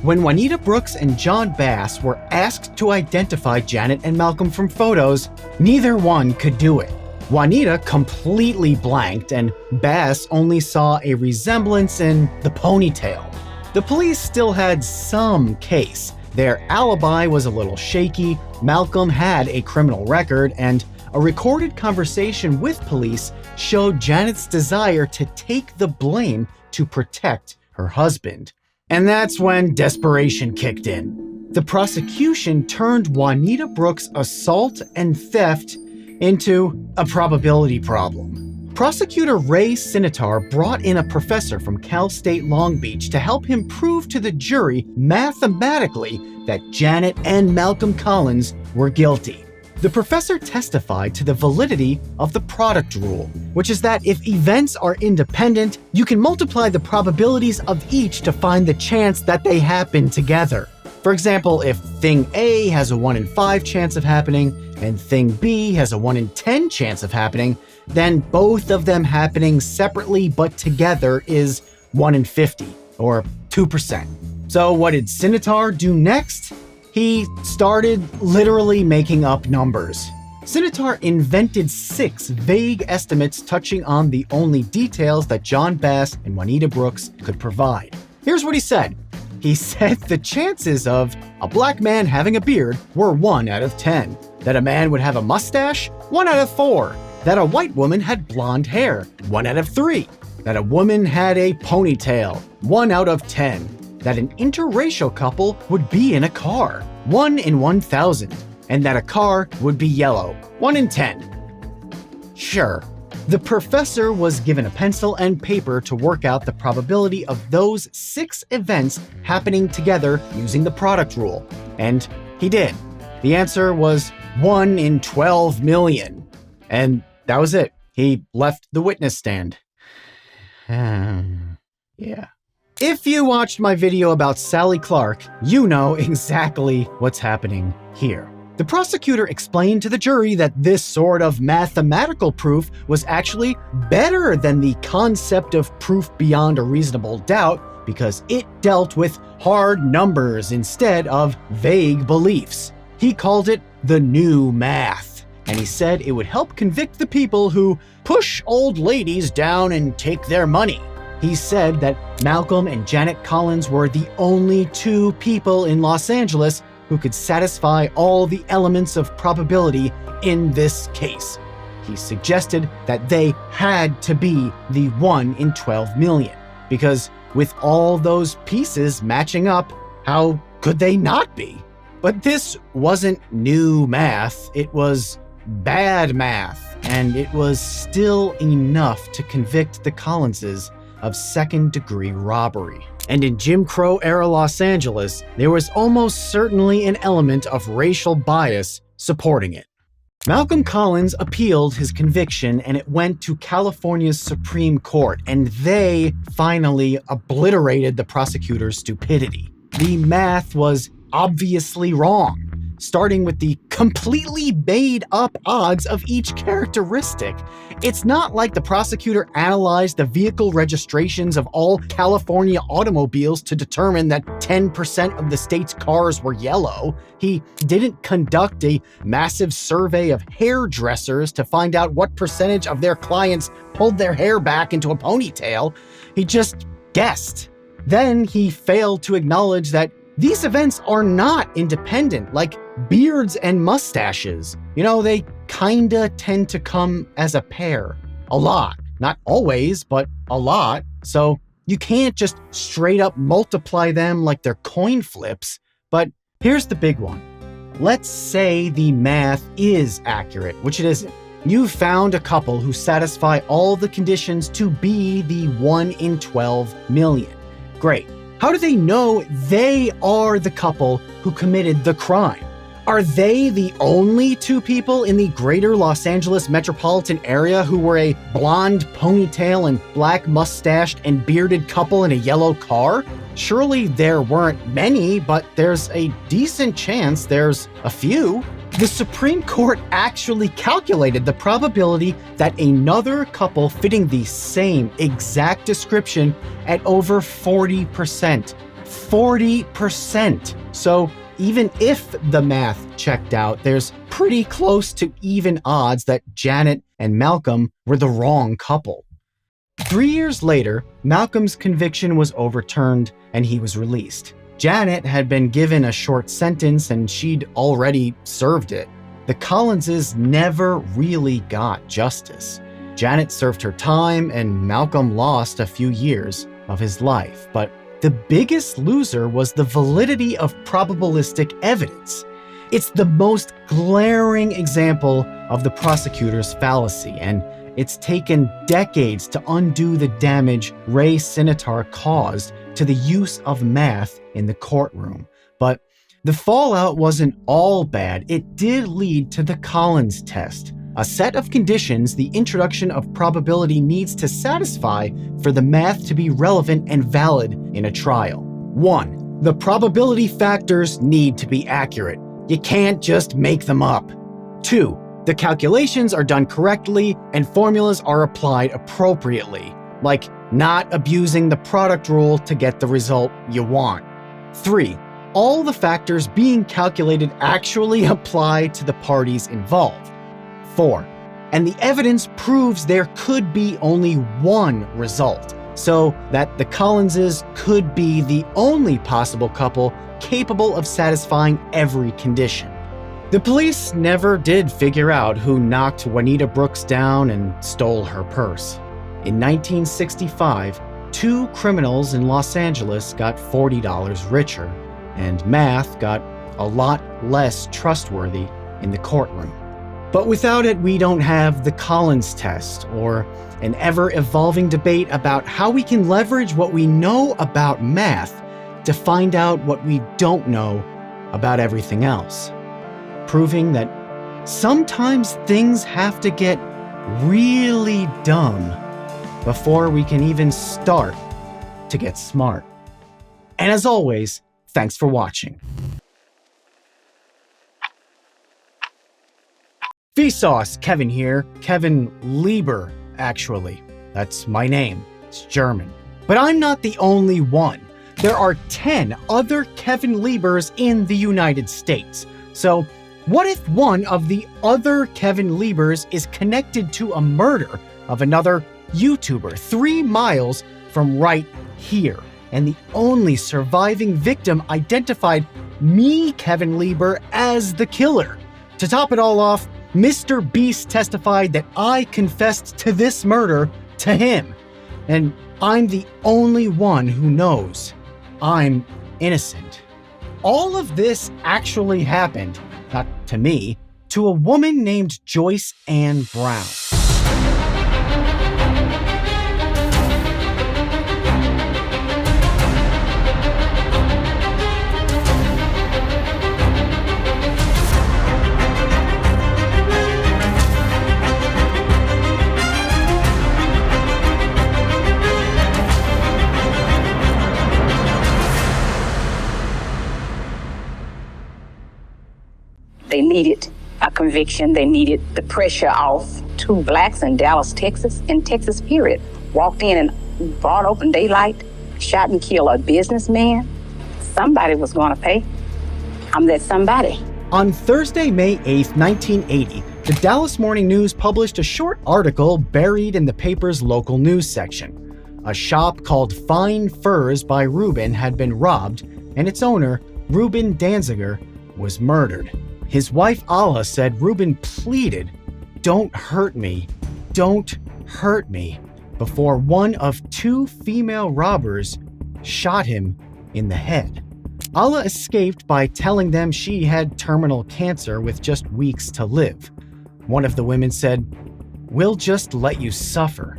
When Juanita Brooks and John Bass were asked to identify Janet and Malcolm from photos, neither one could do it. Juanita completely blanked, and Bass only saw a resemblance in the ponytail. The police still had some case. Their alibi was a little shaky, Malcolm had a criminal record, and a recorded conversation with police showed Janet's desire to take the blame to protect her husband. And that's when desperation kicked in. the prosecution turned Juanita Brooks' assault and theft into a probability problem. Prosecutor Ray Sinitar brought in a professor from Cal State Long Beach to help him prove to the jury mathematically that Janet and Malcolm Collins were guilty. The professor testified to the validity of the product rule, which is that if events are independent, you can multiply the probabilities of each to find the chance that they happen together. For example, if thing A has a 1 in 5 chance of happening and thing B has a 1 in 10 chance of happening, then both of them happening separately but together is 1 in 50, or 2%. So what did Sinitar do next? He started literally making up numbers. Sinitar invented 6 vague estimates touching on the only details that John Bass and Juanita Brooks could provide. Here's what he said. He said the chances of a black man having a beard were 1 out of 10, that a man would have a mustache, 1 out of 4, that a white woman had blonde hair, 1 out of 3, that a woman had a ponytail, 1 out of 10, that an interracial couple would be in a car, 1 in 1,000, and that a car would be yellow, 1 in 10. Sure. The professor was given a pencil and paper to work out the probability of those 6 events happening together using the product rule. And he did. The answer was 1 in 12 million. And that was it. He left the witness stand. Yeah. If you watched my video about Sally Clark, you know exactly what's happening here. The prosecutor explained to the jury that this sort of mathematical proof was actually better than the concept of proof beyond a reasonable doubt because it dealt with hard numbers instead of vague beliefs. He called it the new math, and he said it would help convict the people who push old ladies down and take their money. He said that Malcolm and Janet Collins were the only 2 people in Los Angeles who could satisfy all the elements of probability in this case. He suggested that they had to be the 1 in 12 million, because with all those pieces matching up, how could they not be? But this wasn't new math, it was bad math, and it was still enough to convict the Collinses of second-degree robbery. And in Jim Crow-era Los Angeles, there was almost certainly an element of racial bias supporting it. Malcolm Collins appealed his conviction and it went to California's Supreme Court, and they finally obliterated the prosecutor's stupidity. The math was obviously wrong, starting with the completely made-up odds of each characteristic. It's not like the prosecutor analyzed the vehicle registrations of all California automobiles to determine that 10% of the state's cars were yellow. He didn't conduct a massive survey of hairdressers to find out what percentage of their clients pulled their hair back into a ponytail. He just guessed. Then he failed to acknowledge that these events are not independent, like beards and mustaches. You know, they kinda tend to come as a pair. A lot. Not always, but a lot. So you can't just straight up multiply them like they're coin flips. But here's the big one. Let's say the math is accurate, which it isn't. You found a couple who satisfy all the conditions to be the 1 in 12 million. Great. How do they know they are the couple who committed the crime? Are they the only 2 people in the greater Los Angeles metropolitan area who were a blonde ponytail and black mustached and bearded couple in a yellow car? Surely there weren't many, but there's a decent chance there's a few. The Supreme Court actually calculated the probability that another couple fitting the same exact description at over 40%. 40%! So even if the math checked out, there's pretty close to even odds that Janet and Malcolm were the wrong couple. 3 years later, Malcolm's conviction was overturned and he was released. Janet had been given a short sentence and she'd already served it. The Collinses never really got justice. Janet served her time and Malcolm lost a few years of his life, but the biggest loser was the validity of probabilistic evidence. It's the most glaring example of the prosecutor's fallacy, and it's taken decades to undo the damage Ray Sinitar caused to the use of math in the courtroom. But the fallout wasn't all bad. It did lead to the Collins test, a set of conditions the introduction of probability needs to satisfy for the math to be relevant and valid in a trial. 1. The probability factors need to be accurate. You can't just make them up. 2. The calculations are done correctly and formulas are applied appropriately, like not abusing the product rule to get the result you want. 3. All the factors being calculated actually apply to the parties involved. 4. And the evidence proves there could be only one result, so that the Collinses could be the only possible couple capable of satisfying every condition. The police never did figure out who knocked Juanita Brooks down and stole her purse. In 1965, 2 criminals in Los Angeles got $40 richer, and math got a lot less trustworthy in the courtroom. But without it, we don't have the Collins test or an ever-evolving debate about how we can leverage what we know about math to find out what we don't know about everything else. Proving that sometimes things have to get really dumb before we can even start to get smart. And as always, thanks for watching. Vsauce, Kevin here. Kevin Lieber, actually. That's my name. It's German. But I'm not the only one. There are 10 other Kevin Liebers in the United States. So, what if one of the other Kevin Liebers is connected to a murder of another YouTuber 3 miles from right here, and the only surviving victim identified me, Kevin Lieber, as the killer? To top it all off, Mr. Beast testified that I confessed to this murder to him, and I'm the only one who knows I'm innocent. All of this actually happened, not to me, to a woman named Joyce Ann Brown. They needed a conviction. They needed the pressure off. 2 blacks in Dallas, Texas, period, walked in and brought open daylight, shot and killed a businessman. Somebody was going to pay. I'm that somebody. On Thursday, May 8th, 1980, the Dallas Morning News published a short article buried in the paper's local news section. A shop called Fine Furs by Ruben had been robbed, and its owner, Ruben Danziger, was murdered. His wife Alla said Ruben pleaded, "Don't hurt me, don't hurt me," before one of 2 female robbers shot him in the head. Alla escaped by telling them she had terminal cancer with just weeks to live. One of the women said, "We'll just let you suffer,"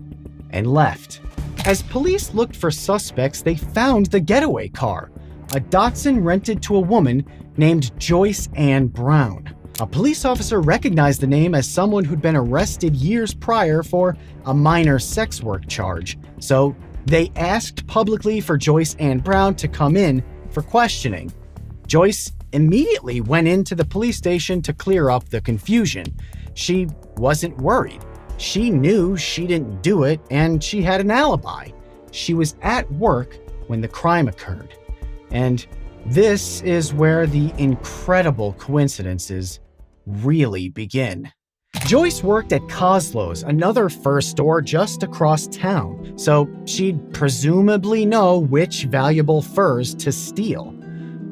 and left. As police looked for suspects, they found the getaway car, a Datsun rented to a woman named Joyce Ann Brown. A police officer recognized the name as someone who'd been arrested years prior for a minor sex work charge, so they asked publicly for Joyce Ann Brown to come in for questioning. Joyce immediately went into the police station to clear up the confusion. She wasn't worried. She knew she didn't do it, and she had an alibi. She was at work when the crime occurred. And this is where the incredible coincidences really begin. Joyce worked at Coslow's, another fur store just across town, so she'd presumably know which valuable furs to steal.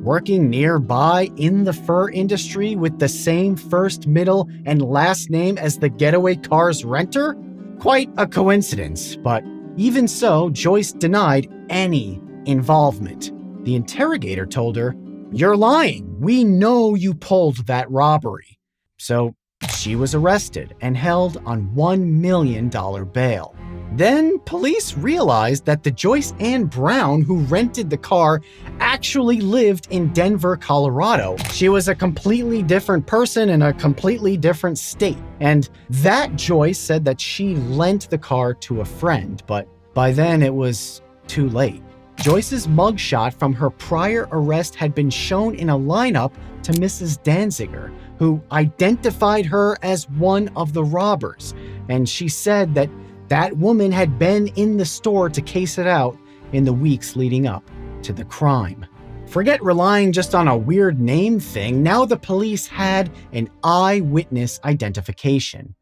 Working nearby in the fur industry with the same first, middle, and last name as the getaway car's renter? Quite a coincidence, but even so, Joyce denied any involvement. The interrogator told her, "You're lying. We know you pulled that robbery." So she was arrested and held on $1 million bail. Then police realized that the Joyce Ann Brown who rented the car actually lived in Denver, Colorado. She was a completely different person in a completely different state. And that Joyce said that she lent the car to a friend, but by then it was too late. Joyce's mugshot from her prior arrest had been shown in a lineup to Mrs. Danziger, who identified her as one of the robbers. And she said that that woman had been in the store to case it out in the weeks leading up to the crime. Forget relying just on a weird name thing. Now the police had an eyewitness identification.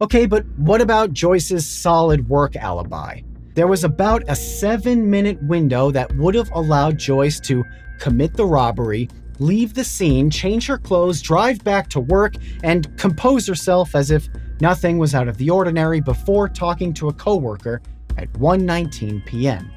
Okay, but what about Joyce's solid work alibi? There was about a 7-minute window that would have allowed Joyce to commit the robbery, leave the scene, change her clothes, drive back to work, and compose herself as if nothing was out of the ordinary before talking to a coworker at 1:19 p.m.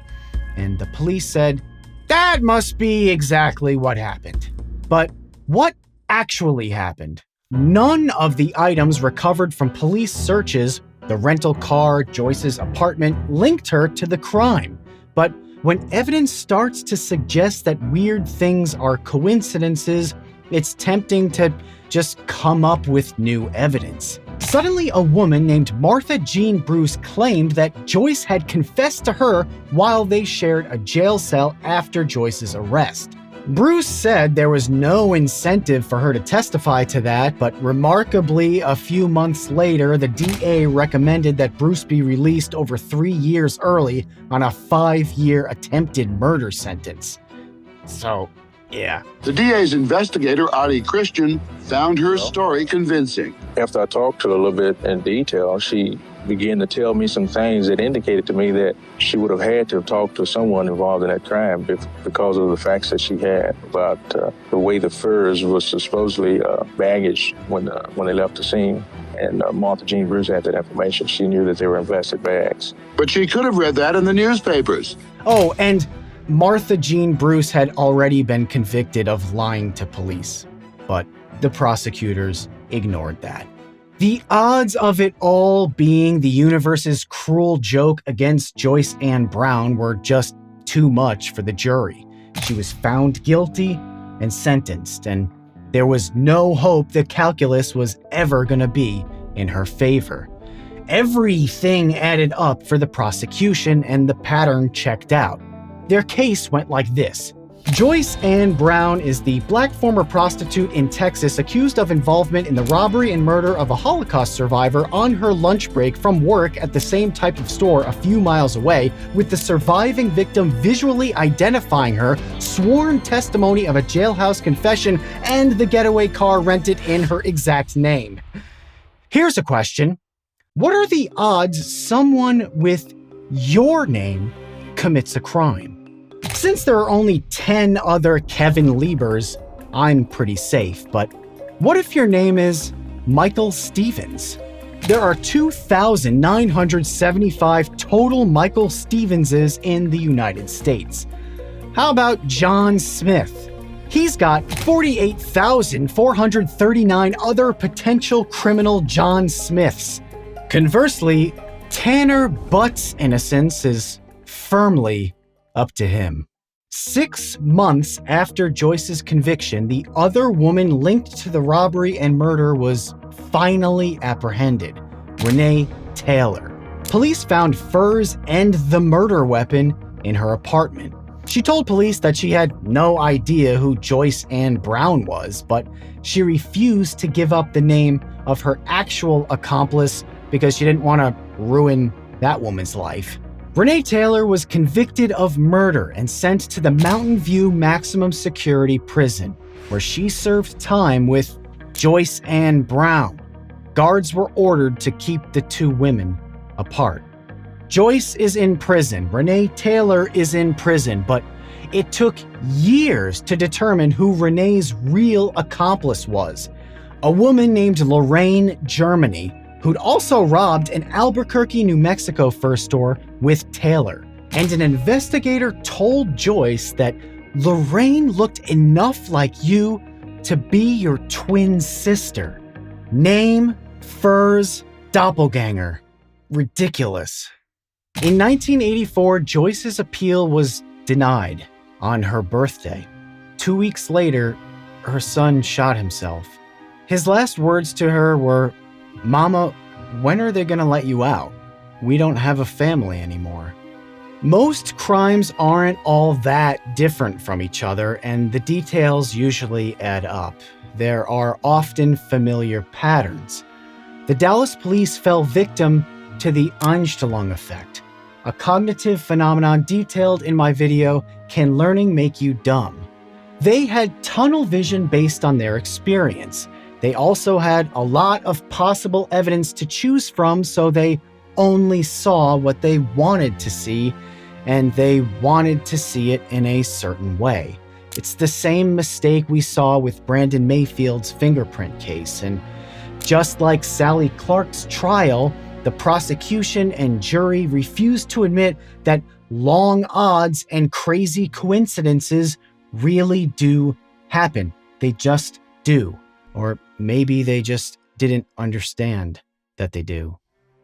And the police said, that must be exactly what happened. But what actually happened? None of the items recovered from police searches, the rental car, Joyce's apartment, linked her to the crime. But when evidence starts to suggest that weird things are coincidences, it's tempting to just come up with new evidence. Suddenly, a woman named Martha Jean Bruce claimed that Joyce had confessed to her while they shared a jail cell after Joyce's arrest. Bruce said there was no incentive for her to testify to that, but remarkably, a few months later, the DA recommended that Bruce be released over 3 years early on a 5-year attempted murder sentence. So, yeah. The DA's investigator, Ari Christian, found her story convincing. After I talked to her a little bit in detail, she began to tell me some things that indicated to me that she would have had to have talked to someone involved in that crime because of the facts that she had about the way the furs was supposedly baggage when they left the scene. And Martha Jean Bruce had that information. She knew that they were in plastic bags. But she could have read that in the newspapers. Oh, and Martha Jean Bruce had already been convicted of lying to police, but the prosecutors ignored that. The odds of it all being the universe's cruel joke against Joyce Ann Brown were just too much for the jury. She was found guilty and sentenced, and there was no hope the calculus was ever going to be in her favor. Everything added up for the prosecution, and the pattern checked out. Their case went like this. Joyce Ann Brown is the black former prostitute in Texas accused of involvement in the robbery and murder of a Holocaust survivor on her lunch break from work at the same type of store a few miles away, with the surviving victim visually identifying her, sworn testimony of a jailhouse confession, and the getaway car rented in her exact name. Here's a question. What are the odds someone with your name commits a crime? Since there are only 10 other Kevin Liebers, I'm pretty safe, but what if your name is Michael Stevens? There are 2,975 total Michael Stevenses in the United States. How about John Smith? He's got 48,439 other potential criminal John Smiths. Conversely, Tanner Butt's innocence is firmly up to him. 6 months after Joyce's conviction, the other woman linked to the robbery and murder was finally apprehended, Renee Taylor. Police found furs and the murder weapon in her apartment. She told police that she had no idea who Joyce Ann Brown was, but she refused to give up the name of her actual accomplice because she didn't want to ruin that woman's life. Renee Taylor was convicted of murder and sent to the Mountain View Maximum Security Prison, where she served time with Joyce Ann Brown. Guards were ordered to keep the two women apart. Joyce is in prison, Renee Taylor is in prison, but it took years to determine who Renee's real accomplice was. A woman named Lorraine Germany, who'd also robbed an Albuquerque, New Mexico fur store with Taylor. and an investigator told Joyce that Lorraine looked enough like you to be your twin sister. Name, furs, doppelganger. Ridiculous. In 1984, Joyce's appeal was denied on her birthday. 2 weeks later, her son shot himself. His last words to her were, "Mama, when are they gonna let you out? We don't have a family anymore." Most crimes aren't all that different from each other, and the details usually add up. There are often familiar patterns. The Dallas police fell victim to the Einstellung effect, a cognitive phenomenon detailed in my video, Can Learning Make You Dumb? They had tunnel vision based on their experience. They also had a lot of possible evidence to choose from, so they only saw what they wanted to see, and they wanted to see it in a certain way. It's the same mistake we saw with Brandon Mayfield's fingerprint case, and just like Sally Clark's trial, the prosecution and jury refused to admit that long odds and crazy coincidences really do happen. They just do. Or maybe they just didn't understand that they do.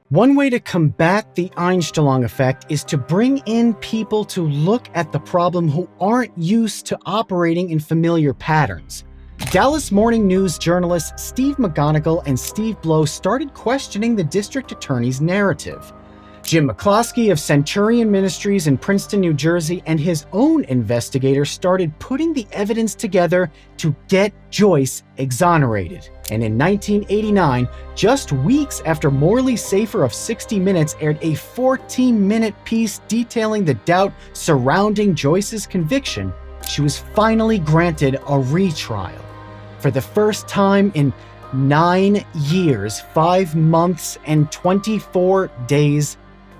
One way to combat the Einstellung effect is to bring in people to look at the problem who aren't used to operating in familiar patterns. Dallas Morning News journalists Steve McGonigal and Steve Blow started questioning the district attorney's narrative. Jim McCloskey of Centurion Ministries in Princeton, New Jersey, and his own investigator started putting the evidence together to get Joyce exonerated. And in 1989, just weeks after Morley Safer of 60 Minutes aired a 14-minute piece detailing the doubt surrounding Joyce's conviction, she was finally granted a retrial. For the first time in 9 years, 5 months, and 24 days,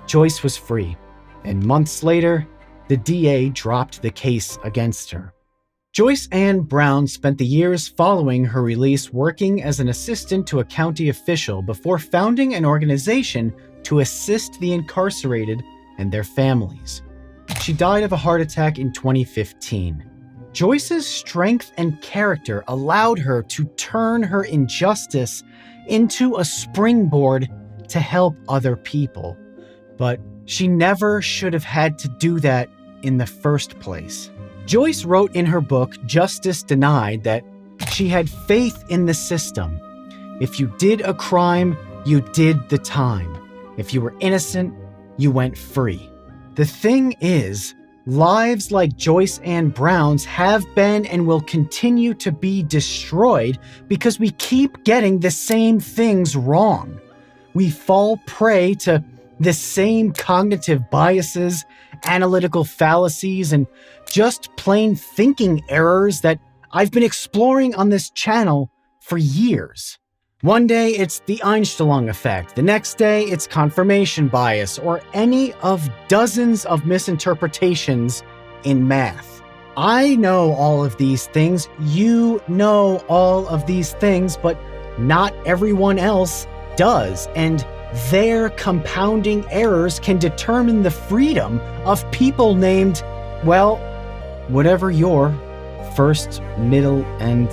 Joyce was free, and months later, the DA dropped the case against her. Joyce Ann Brown spent the years following her release working as an assistant to a county official before founding an organization to assist the incarcerated and their families. She died of a heart attack in 2015. Joyce's strength and character allowed her to turn her injustice into a springboard to help other people. But she never should have had to do that in the first place. Joyce wrote in her book, Justice Denied, that she had faith in the system. If you did a crime, you did the time. If you were innocent, you went free. The thing is, lives like Joyce Ann Brown's have been and will continue to be destroyed because we keep getting the same things wrong. We fall prey to the same cognitive biases, analytical fallacies, and just plain thinking errors that I've been exploring on this channel for years. One day it's the Einstellung effect, the next day it's confirmation bias, or any of dozens of misinterpretations in math. I know all of these things, you know all of these things, but not everyone else does, and their compounding errors can determine the freedom of people named, well, whatever your first, middle, and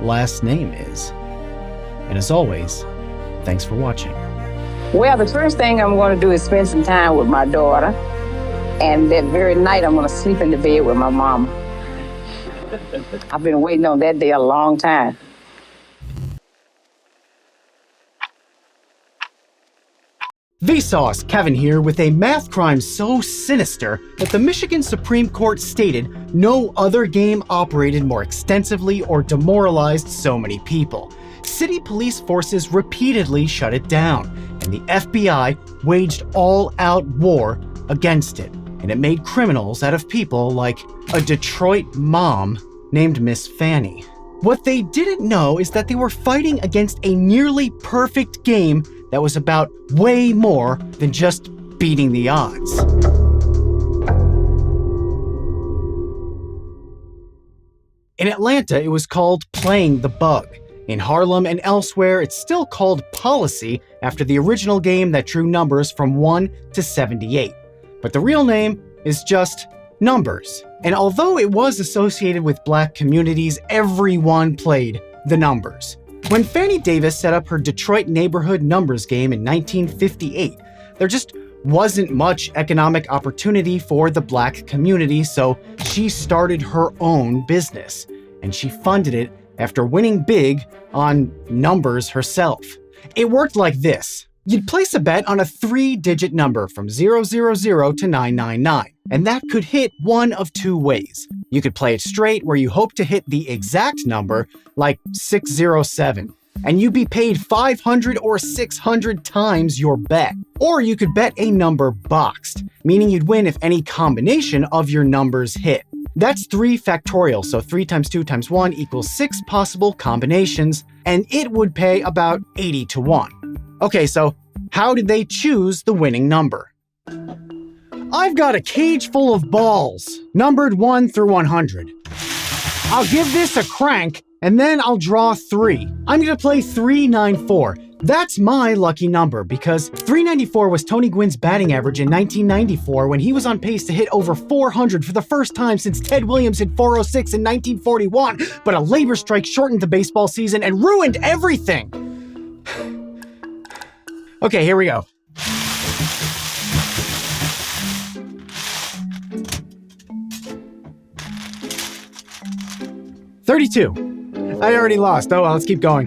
last name is. And as always, thanks for watching. Well, the first thing I'm going to do is spend some time with my daughter. And that very night, I'm going to sleep in the bed with my mama. I've been waiting on that day a long time. Vsauce, Kevin here with a math crime so sinister that the Michigan Supreme Court stated no other game operated more extensively or demoralized so many people. City police forces repeatedly shut it down, and the FBI waged all-out war against it, and it made criminals out of people like a Detroit mom named Miss Fanny. What they didn't know is that they were fighting against a nearly perfect game that was about way more than just beating the odds. In Atlanta, it was called Playing the Bug. In Harlem and elsewhere, it's still called Policy after the original game that drew numbers from 1 to 78. But the real name is just numbers. And although it was associated with black communities, everyone played the numbers. When Fannie Davis set up her Detroit neighborhood numbers game in 1958, there just wasn't much economic opportunity for the black community, so she started her own business. And she funded it after winning big on numbers herself. It worked like this. You'd place a bet on a 3-digit number from 000 to 999, and that could hit one of two ways. You could play it straight, where you hope to hit the exact number, like 607, and you'd be paid 500 or 600 times your bet. Or you could bet a number boxed, meaning you'd win if any combination of your numbers hit. That's 3 factorial, so 3 times 2 times 1 equals 6 possible combinations, and it would pay about 80 to 1. Okay, so how did they choose the winning number? I've got a cage full of balls, numbered 1 through 100. I'll give this a crank, and then I'll draw 3. I'm gonna play 394. That's my lucky number because 394 was Tony Gwynn's batting average in 1994 when he was on pace to hit over 400 for the first time since Ted Williams hit 406 in 1941, but a labor strike shortened the baseball season and ruined everything. Okay, here we go. $32. I already lost. Oh well, let's keep going.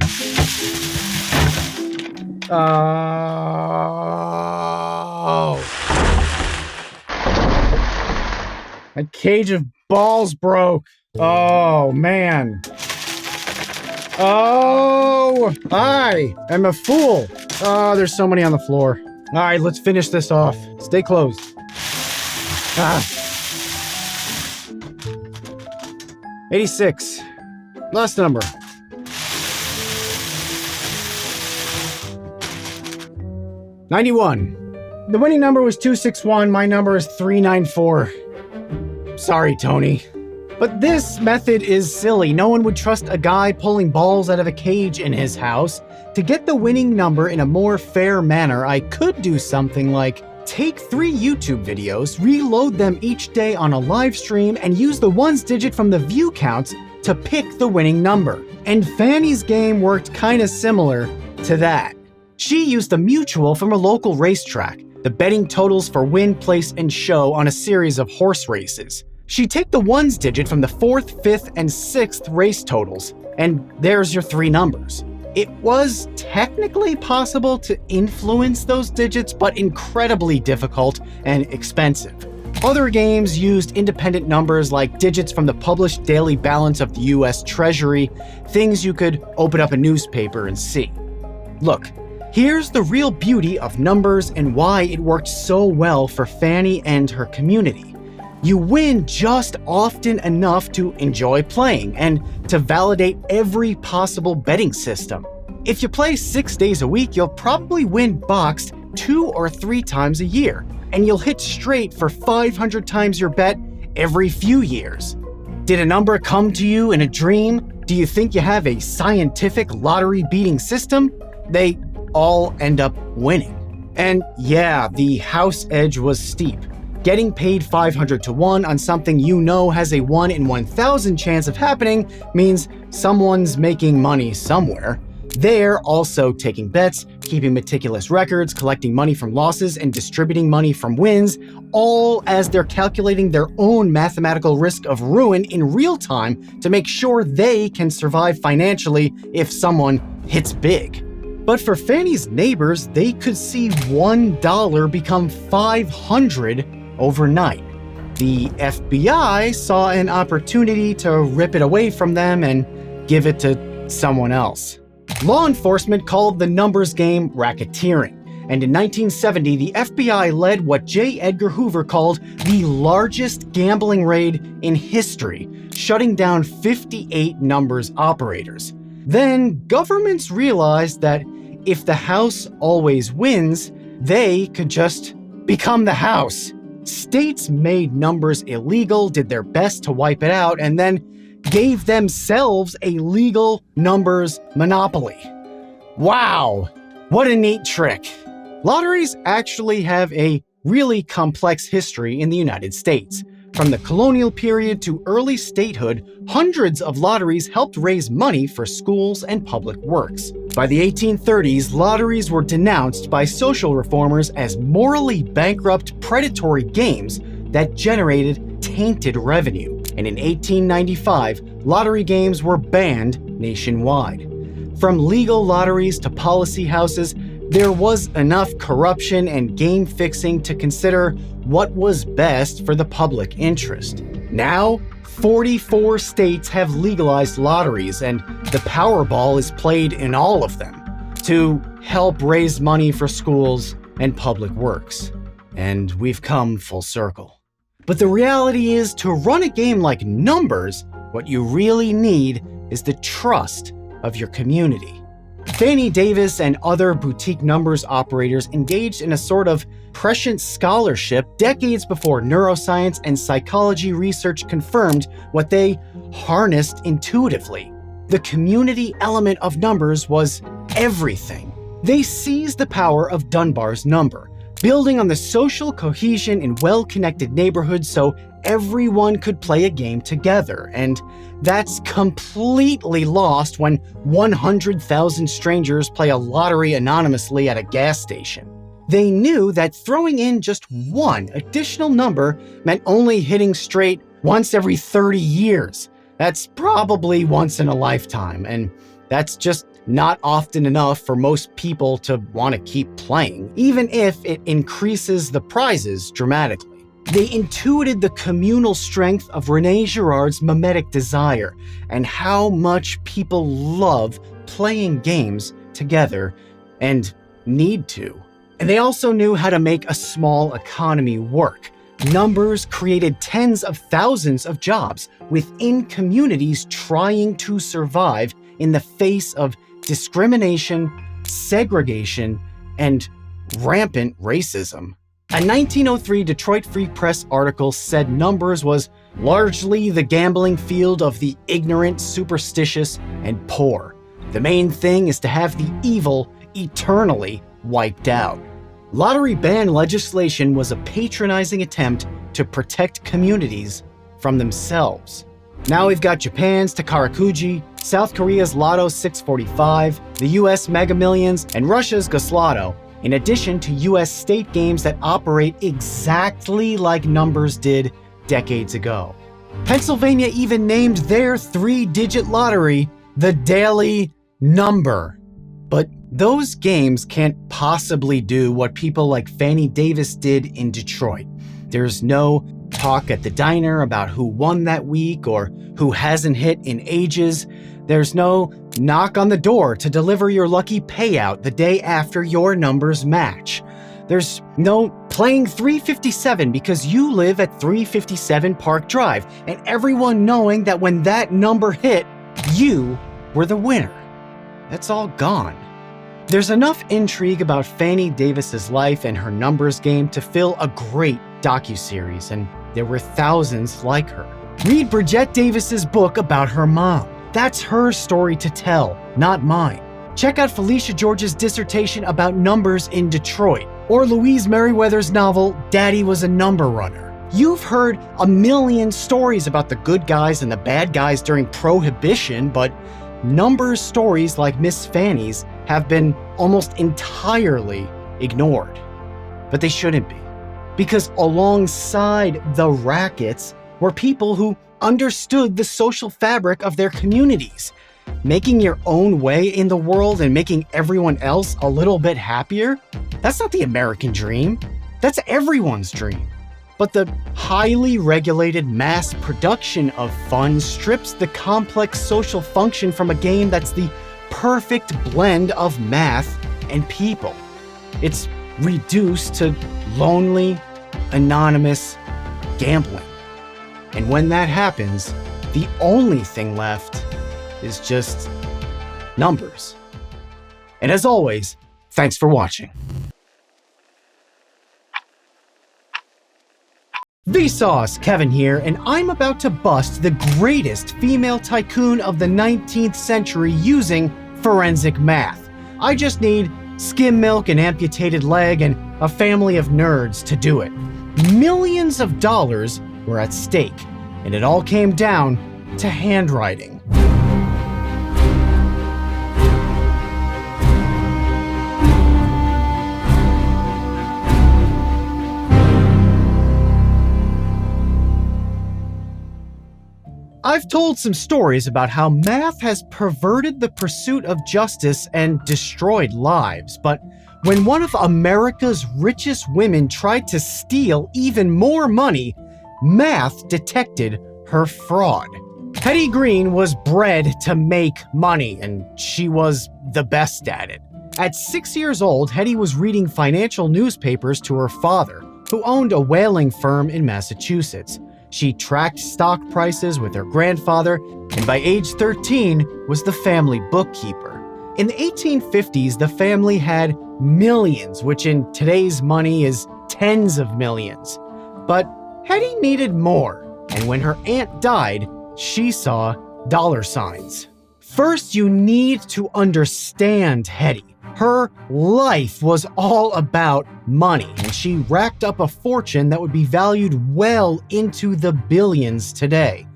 My cage of balls broke. Oh, man. Oh, I am a fool. Oh, there's so many on the floor. All right, let's finish this off. Stay closed. 86. Last number. 91. The winning number was 261. My number is 394. Sorry, Tony. But this method is silly. No one would trust a guy pulling balls out of a cage in his house. To get the winning number in a more fair manner, I could do something like take 3 YouTube videos, reload them each day on a live stream, and use the ones digit from the view counts to pick the winning number. And Fannie's game worked kinda similar to that. She used a mutual from a local racetrack, the betting totals for win, place, and show on a series of horse races. She'd take the ones digit from the 4th, 5th, and 6th race totals, and there's your 3 numbers. It was technically possible to influence those digits, but incredibly difficult and expensive. Other games used independent numbers like digits from the published daily balance of the US Treasury, things you could open up a newspaper and see. Look, here's the real beauty of numbers and why it worked so well for Fannie and her community. You win just often enough to enjoy playing and to validate every possible betting system. If you play 6 days a week, you'll probably win boxed 2 or 3 times a year, and you'll hit straight for 500 times your bet every few years. Did a number come to you in a dream? Do you think you have a scientific lottery-beating system? They all end up winning. And yeah, the house edge was steep. Getting paid 500 to 1 on something you know has a 1 in 1,000 chance of happening means someone's making money somewhere. They're also taking bets, keeping meticulous records, collecting money from losses, and distributing money from wins, all as they're calculating their own mathematical risk of ruin in real time to make sure they can survive financially if someone hits big. But for Fannie's neighbors, they could see $1 become 500 overnight. The FBI saw an opportunity to rip it away from them and give it to someone else. Law enforcement called the numbers game racketeering, and in 1970, the FBI led what J. Edgar Hoover called the largest gambling raid in history, shutting down 58 numbers operators. Then governments realized that if the house always wins, they could just become the house. States made numbers illegal, did their best to wipe it out, and then gave themselves a legal numbers monopoly. Wow, what a neat trick. Lotteries actually have a really complex history in the United States. From the colonial period to early statehood, hundreds of lotteries helped raise money for schools and public works. By the 1830s, lotteries were denounced by social reformers as morally bankrupt, predatory games that generated tainted revenue. And in 1895, lottery games were banned nationwide. From legal lotteries to policy houses, there was enough corruption and game fixing to consider what was best for the public interest. Now, 44 states have legalized lotteries, and the Powerball is played in all of them to help raise money for schools and public works. And we've come full circle. But the reality is, to run a game like Numbers, what you really need is the trust of your community. Fannie Davis and other boutique numbers operators engaged in a sort of prescient scholarship decades before neuroscience and psychology research confirmed what they harnessed intuitively. The community element of Numbers was everything. They seized the power of Dunbar's number, building on the social cohesion in well-connected neighborhoods so everyone could play a game together, and that's completely lost when 100,000 strangers play a lottery anonymously at a gas station. They knew that throwing in just one additional number meant only hitting straight once every 30 years. That's probably once in a lifetime, and that's just not often enough for most people to want to keep playing, even if it increases the prizes dramatically. They intuited the communal strength of René Girard's mimetic desire and how much people love playing games together and need to. And they also knew how to make a small economy work. Numbers created tens of thousands of jobs within communities trying to survive in the face of discrimination, segregation, and rampant racism. A 1903 Detroit Free Press article said Numbers was largely the gambling field of the ignorant, superstitious, and poor. The main thing is to have the evil eternally wiped out. Lottery ban legislation was a patronizing attempt to protect communities from themselves. Now we've got Japan's Takarakuji, South Korea's Lotto 645, the US Mega Millions, and Russia's Goslotto, in addition to US state games that operate exactly like Numbers did decades ago. Pennsylvania even named their 3-digit lottery the Daily Number. But those games can't possibly do what people like Fannie Davis did in Detroit. There's no talk at the diner about who won that week or who hasn't hit in ages. There's no knock on the door to deliver your lucky payout the day after your numbers match. There's no playing 357 because you live at 357 Park Drive and everyone knowing that when that number hit, you were the winner. That's all gone. There's enough intrigue about Fannie Davis's life and her numbers game to fill a great docuseries, and there were thousands like her. Read Bridgette Davis's book about her mom. That's her story to tell, not mine. Check out Felicia George's dissertation about numbers in Detroit, or Louise Merriweather's novel, Daddy Was a Number Runner. You've heard a million stories about the good guys and the bad guys during Prohibition, but numbers stories like Miss Fannie's have been almost entirely ignored. But they shouldn't be, because alongside the rackets were people who understood the social fabric of their communities. Making your own way in the world and making everyone else a little bit happier, that's not the American dream. That's everyone's dream. But the highly regulated mass production of fun strips the complex social function from a game that's the perfect blend of math and people. It's reduced to lonely, anonymous gambling. And when that happens, the only thing left is just numbers. And as always, thanks for watching. Vsauce, Kevin here, and I'm about to bust the greatest female tycoon of the 19th century using forensic math. I just need skim milk, an amputated leg, and a family of nerds to do it. Millions of dollars were at stake, and it all came down to handwriting. I've told some stories about how math has perverted the pursuit of justice and destroyed lives, but when one of America's richest women tried to steal even more money, math detected her fraud. Hetty Green was bred to make money, and she was the best at it. At 6 years old, Hetty was reading financial newspapers to her father, who owned a whaling firm in Massachusetts. She tracked stock prices with her grandfather, and by age 13 was the family bookkeeper. In the 1850s, the family had millions, which in today's money is tens of millions. But Hetty needed more, and when her aunt died, she saw dollar signs. First, you need to understand Hetty. Her life was all about money, and she racked up a fortune that would be valued well into the billions today.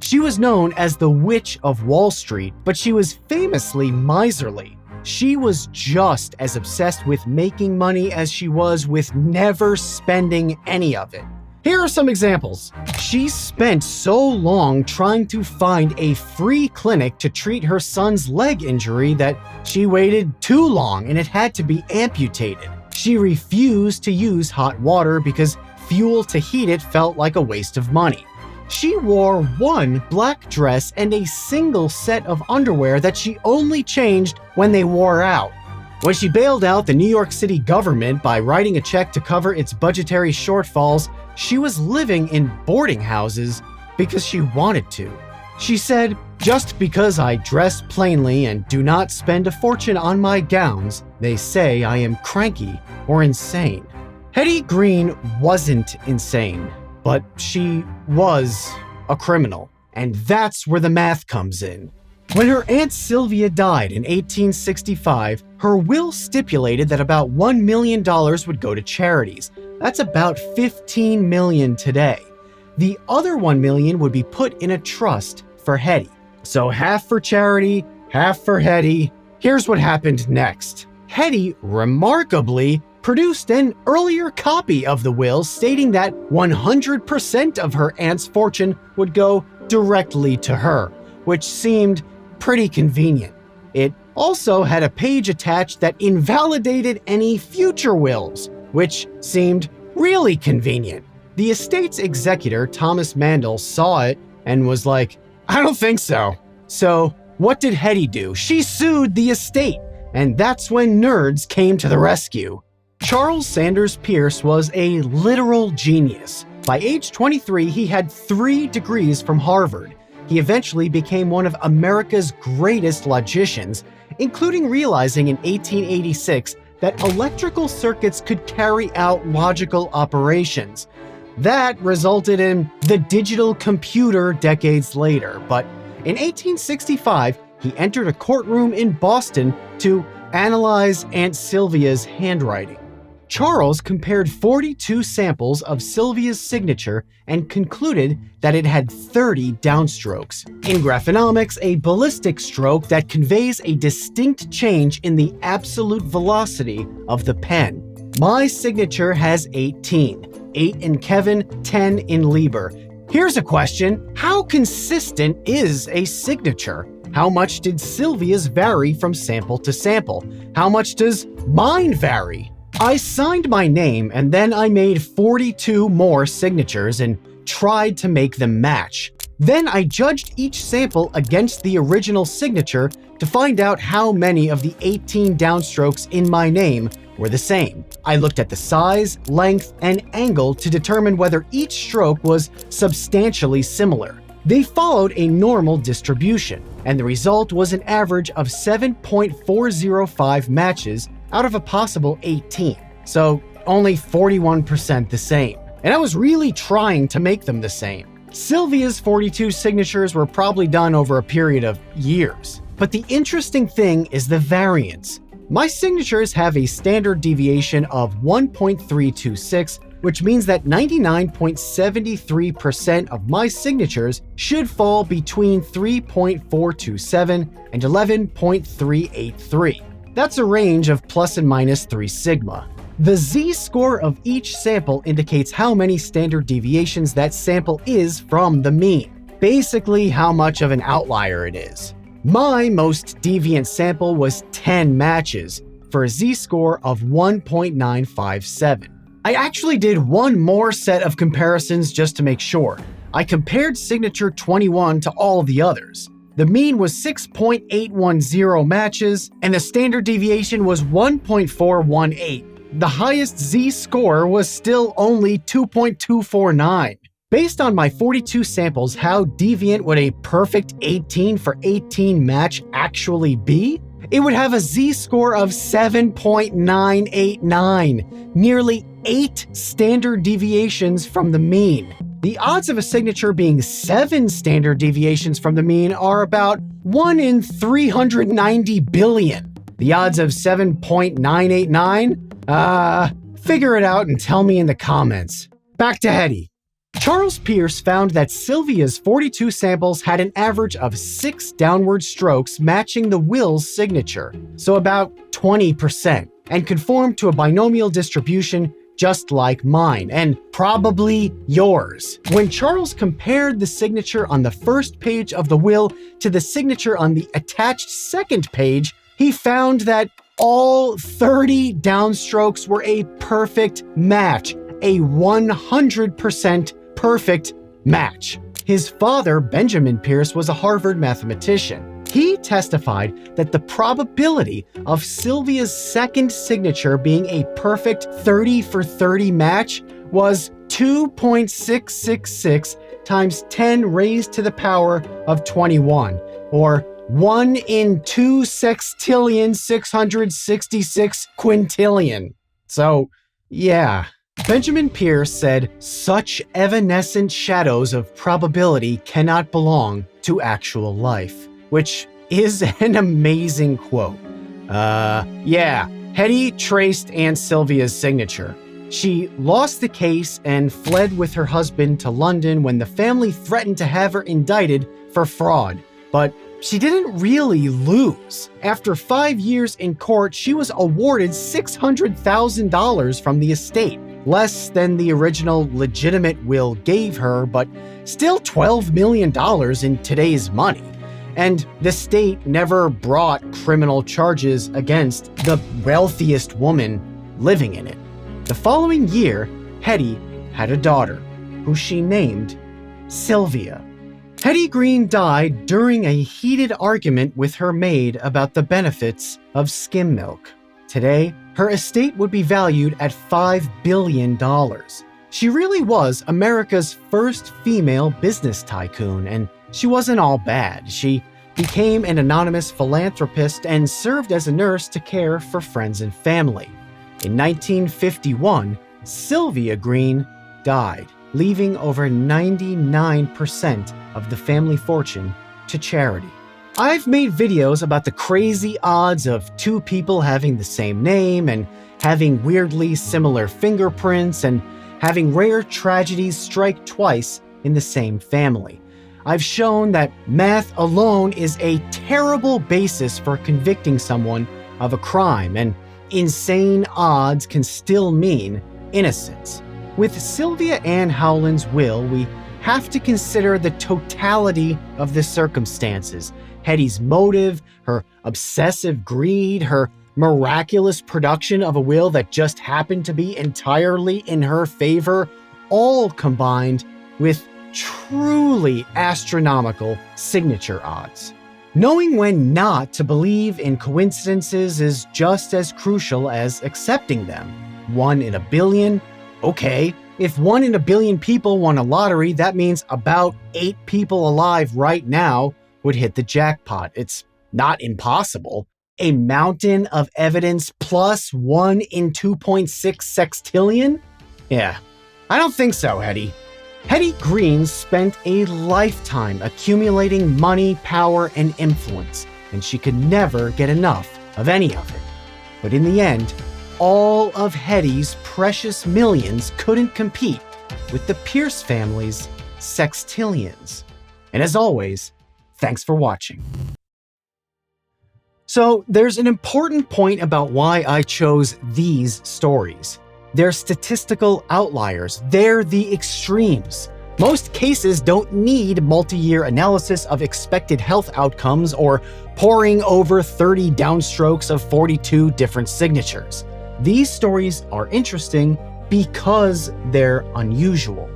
She was known as the Witch of Wall Street, but she was famously miserly. She was just as obsessed with making money as she was with never spending any of it. Here are some examples. She spent so long trying to find a free clinic to treat her son's leg injury that she waited too long and it had to be amputated. She refused to use hot water because fuel to heat it felt like a waste of money. She wore one black dress and a single set of underwear that she only changed when they wore out. When she bailed out the New York City government by writing a check to cover its budgetary shortfalls, she was living in boarding houses because she wanted to. She said, "Just because I dress plainly and do not spend a fortune on my gowns, they say I am cranky or insane." Hetty Green wasn't insane, but she was a criminal. And that's where the math comes in. When her Aunt Sylvia died in 1865, her will stipulated that about $1 million would go to charities. That's about $15 million today. The other $1 million would be put in a trust for Hetty. So half for charity, half for Hetty. Here's what happened next. Hetty, remarkably, produced an earlier copy of the will stating that 100% of her aunt's fortune would go directly to her, which seemed pretty convenient. It also had a page attached that invalidated any future wills, which seemed really convenient. The estate's executor, Thomas Mandel, saw it and was like, "I don't think so." So what did Hetty do? She sued the estate, and that's when nerds came to the rescue. Charles Sanders Peirce was a literal genius. By age 23, he had 3 degrees from Harvard. He eventually became one of America's greatest logicians, including realizing in 1886 that electrical circuits could carry out logical operations. That resulted in the digital computer decades later, but in 1865, he entered a courtroom in Boston to analyze Aunt Sylvia's handwriting. Charles compared 42 samples of Sylvia's signature and concluded that it had 30 downstrokes. In graphonomics, a ballistic stroke that conveys a distinct change in the absolute velocity of the pen. My signature has 18, 8 in Kevin, 10 in Lieber. Here's a question: how consistent is a signature? How much did Sylvia's vary from sample to sample? How much does mine vary? I signed my name and then I made 42 more signatures and tried to make them match. Then I judged each sample against the original signature to find out how many of the 18 downstrokes in my name were the same. I looked at the size, length, and angle to determine whether each stroke was substantially similar. They followed a normal distribution, and the result was an average of 7.405 matches out of a possible 18, so only 41% the same. And I was really trying to make them the same. Sylvia's 42 signatures were probably done over a period of years. But the interesting thing is the variance. My signatures have a standard deviation of 1.326, which means that 99.73% of my signatures should fall between 3.427 and 11.383. That's a range of plus and minus 3 sigma. The z-score of each sample indicates how many standard deviations that sample is from the mean, basically how much of an outlier it is. My most deviant sample was 10 matches, for a z-score of 1.957. I actually did one more set of comparisons just to make sure. I compared signature 21 to all the others. The mean was 6.810 matches, and the standard deviation was 1.418. The highest z-score was still only 2.249. Based on my 42 samples, how deviant would a perfect 18 for 18 match actually be? It would have a z-score of 7.989, nearly 8 standard deviations from the mean. The odds of a signature being 7 standard deviations from the mean are about 1 in 390 billion. The odds of 7.989? Figure it out and tell me in the comments. Back to Hetty. Charles Pierce found that Sylvia's 42 samples had an average of 6 downward strokes matching the will's signature, so about 20%, and conformed to a binomial distribution just like mine, and probably yours. When Charles compared the signature on the first page of the will to the signature on the attached second page, he found that all 30 downstrokes were a perfect match, a 100% perfect match. His father, Benjamin Pierce, was a Harvard mathematician. He testified that the probability of Sylvia's second signature being a perfect 30 for 30 match was 2.666 times 10 raised to the power of 21, or 1 in 2 sextillion 666 quintillion. So, yeah. Benjamin Pierce said, "Such evanescent shadows of probability cannot belong to actual life," which is an amazing quote. Yeah, Hetty traced Aunt Sylvia's signature. She lost the case and fled with her husband to London when the family threatened to have her indicted for fraud. But she didn't really lose. After 5 years in court, she was awarded $600,000 from the estate. Less than the original legitimate will gave her, but still $12 million in today's money. And the state never brought criminal charges against the wealthiest woman living in it. The following year, Hetty had a daughter, who she named Sylvia. Hetty Green died during a heated argument with her maid about the benefits of skim milk. Today, her estate would be valued at $5 billion. She really was America's first female business tycoon, and she wasn't all bad. She became an anonymous philanthropist and served as a nurse to care for friends and family. In 1951, Sylvia Green died, leaving over 99% of the family fortune to charity. I've made videos about the crazy odds of 2 people having the same name and having weirdly similar fingerprints and having rare tragedies strike twice in the same family. I've shown that math alone is a terrible basis for convicting someone of a crime, and insane odds can still mean innocence. With Sylvia Ann Howland's will, we have to consider the totality of the circumstances. Hetty's motive, her obsessive greed, her miraculous production of a will that just happened to be entirely in her favor, all combined with truly astronomical signature odds. Knowing when not to believe in coincidences is just as crucial as accepting them. 1 in a billion? Okay. If 1 in a billion people won a lottery, that means about 8 people alive right now would hit the jackpot. It's not impossible. A mountain of evidence plus 1 in 2.6 sextillion? Yeah, I don't think so, Hetty. Hetty Green spent a lifetime accumulating money, power, and influence, and she could never get enough of any of it. But in the end, all of Hetty's precious millions couldn't compete with the Pierce family's sextillions. And as always, thanks for watching. So there's an important point about why I chose these stories. They're statistical outliers. They're the extremes. Most cases don't need multi-year analysis of expected health outcomes or poring over 30 downstrokes of 42 different signatures. These stories are interesting because they're unusual.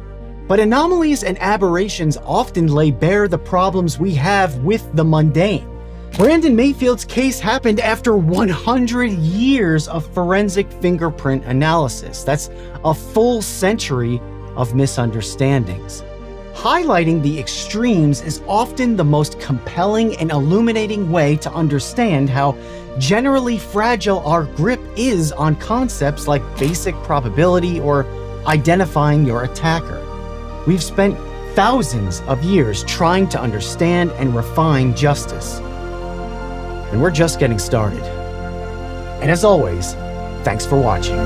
But anomalies and aberrations often lay bare the problems we have with the mundane. Brandon Mayfield's case happened after 100 years of forensic fingerprint analysis. That's a full century of misunderstandings. Highlighting the extremes is often the most compelling and illuminating way to understand how generally fragile our grip is on concepts like basic probability or identifying your attacker. We've spent thousands of years trying to understand and refine justice. And we're just getting started. And as always, thanks for watching.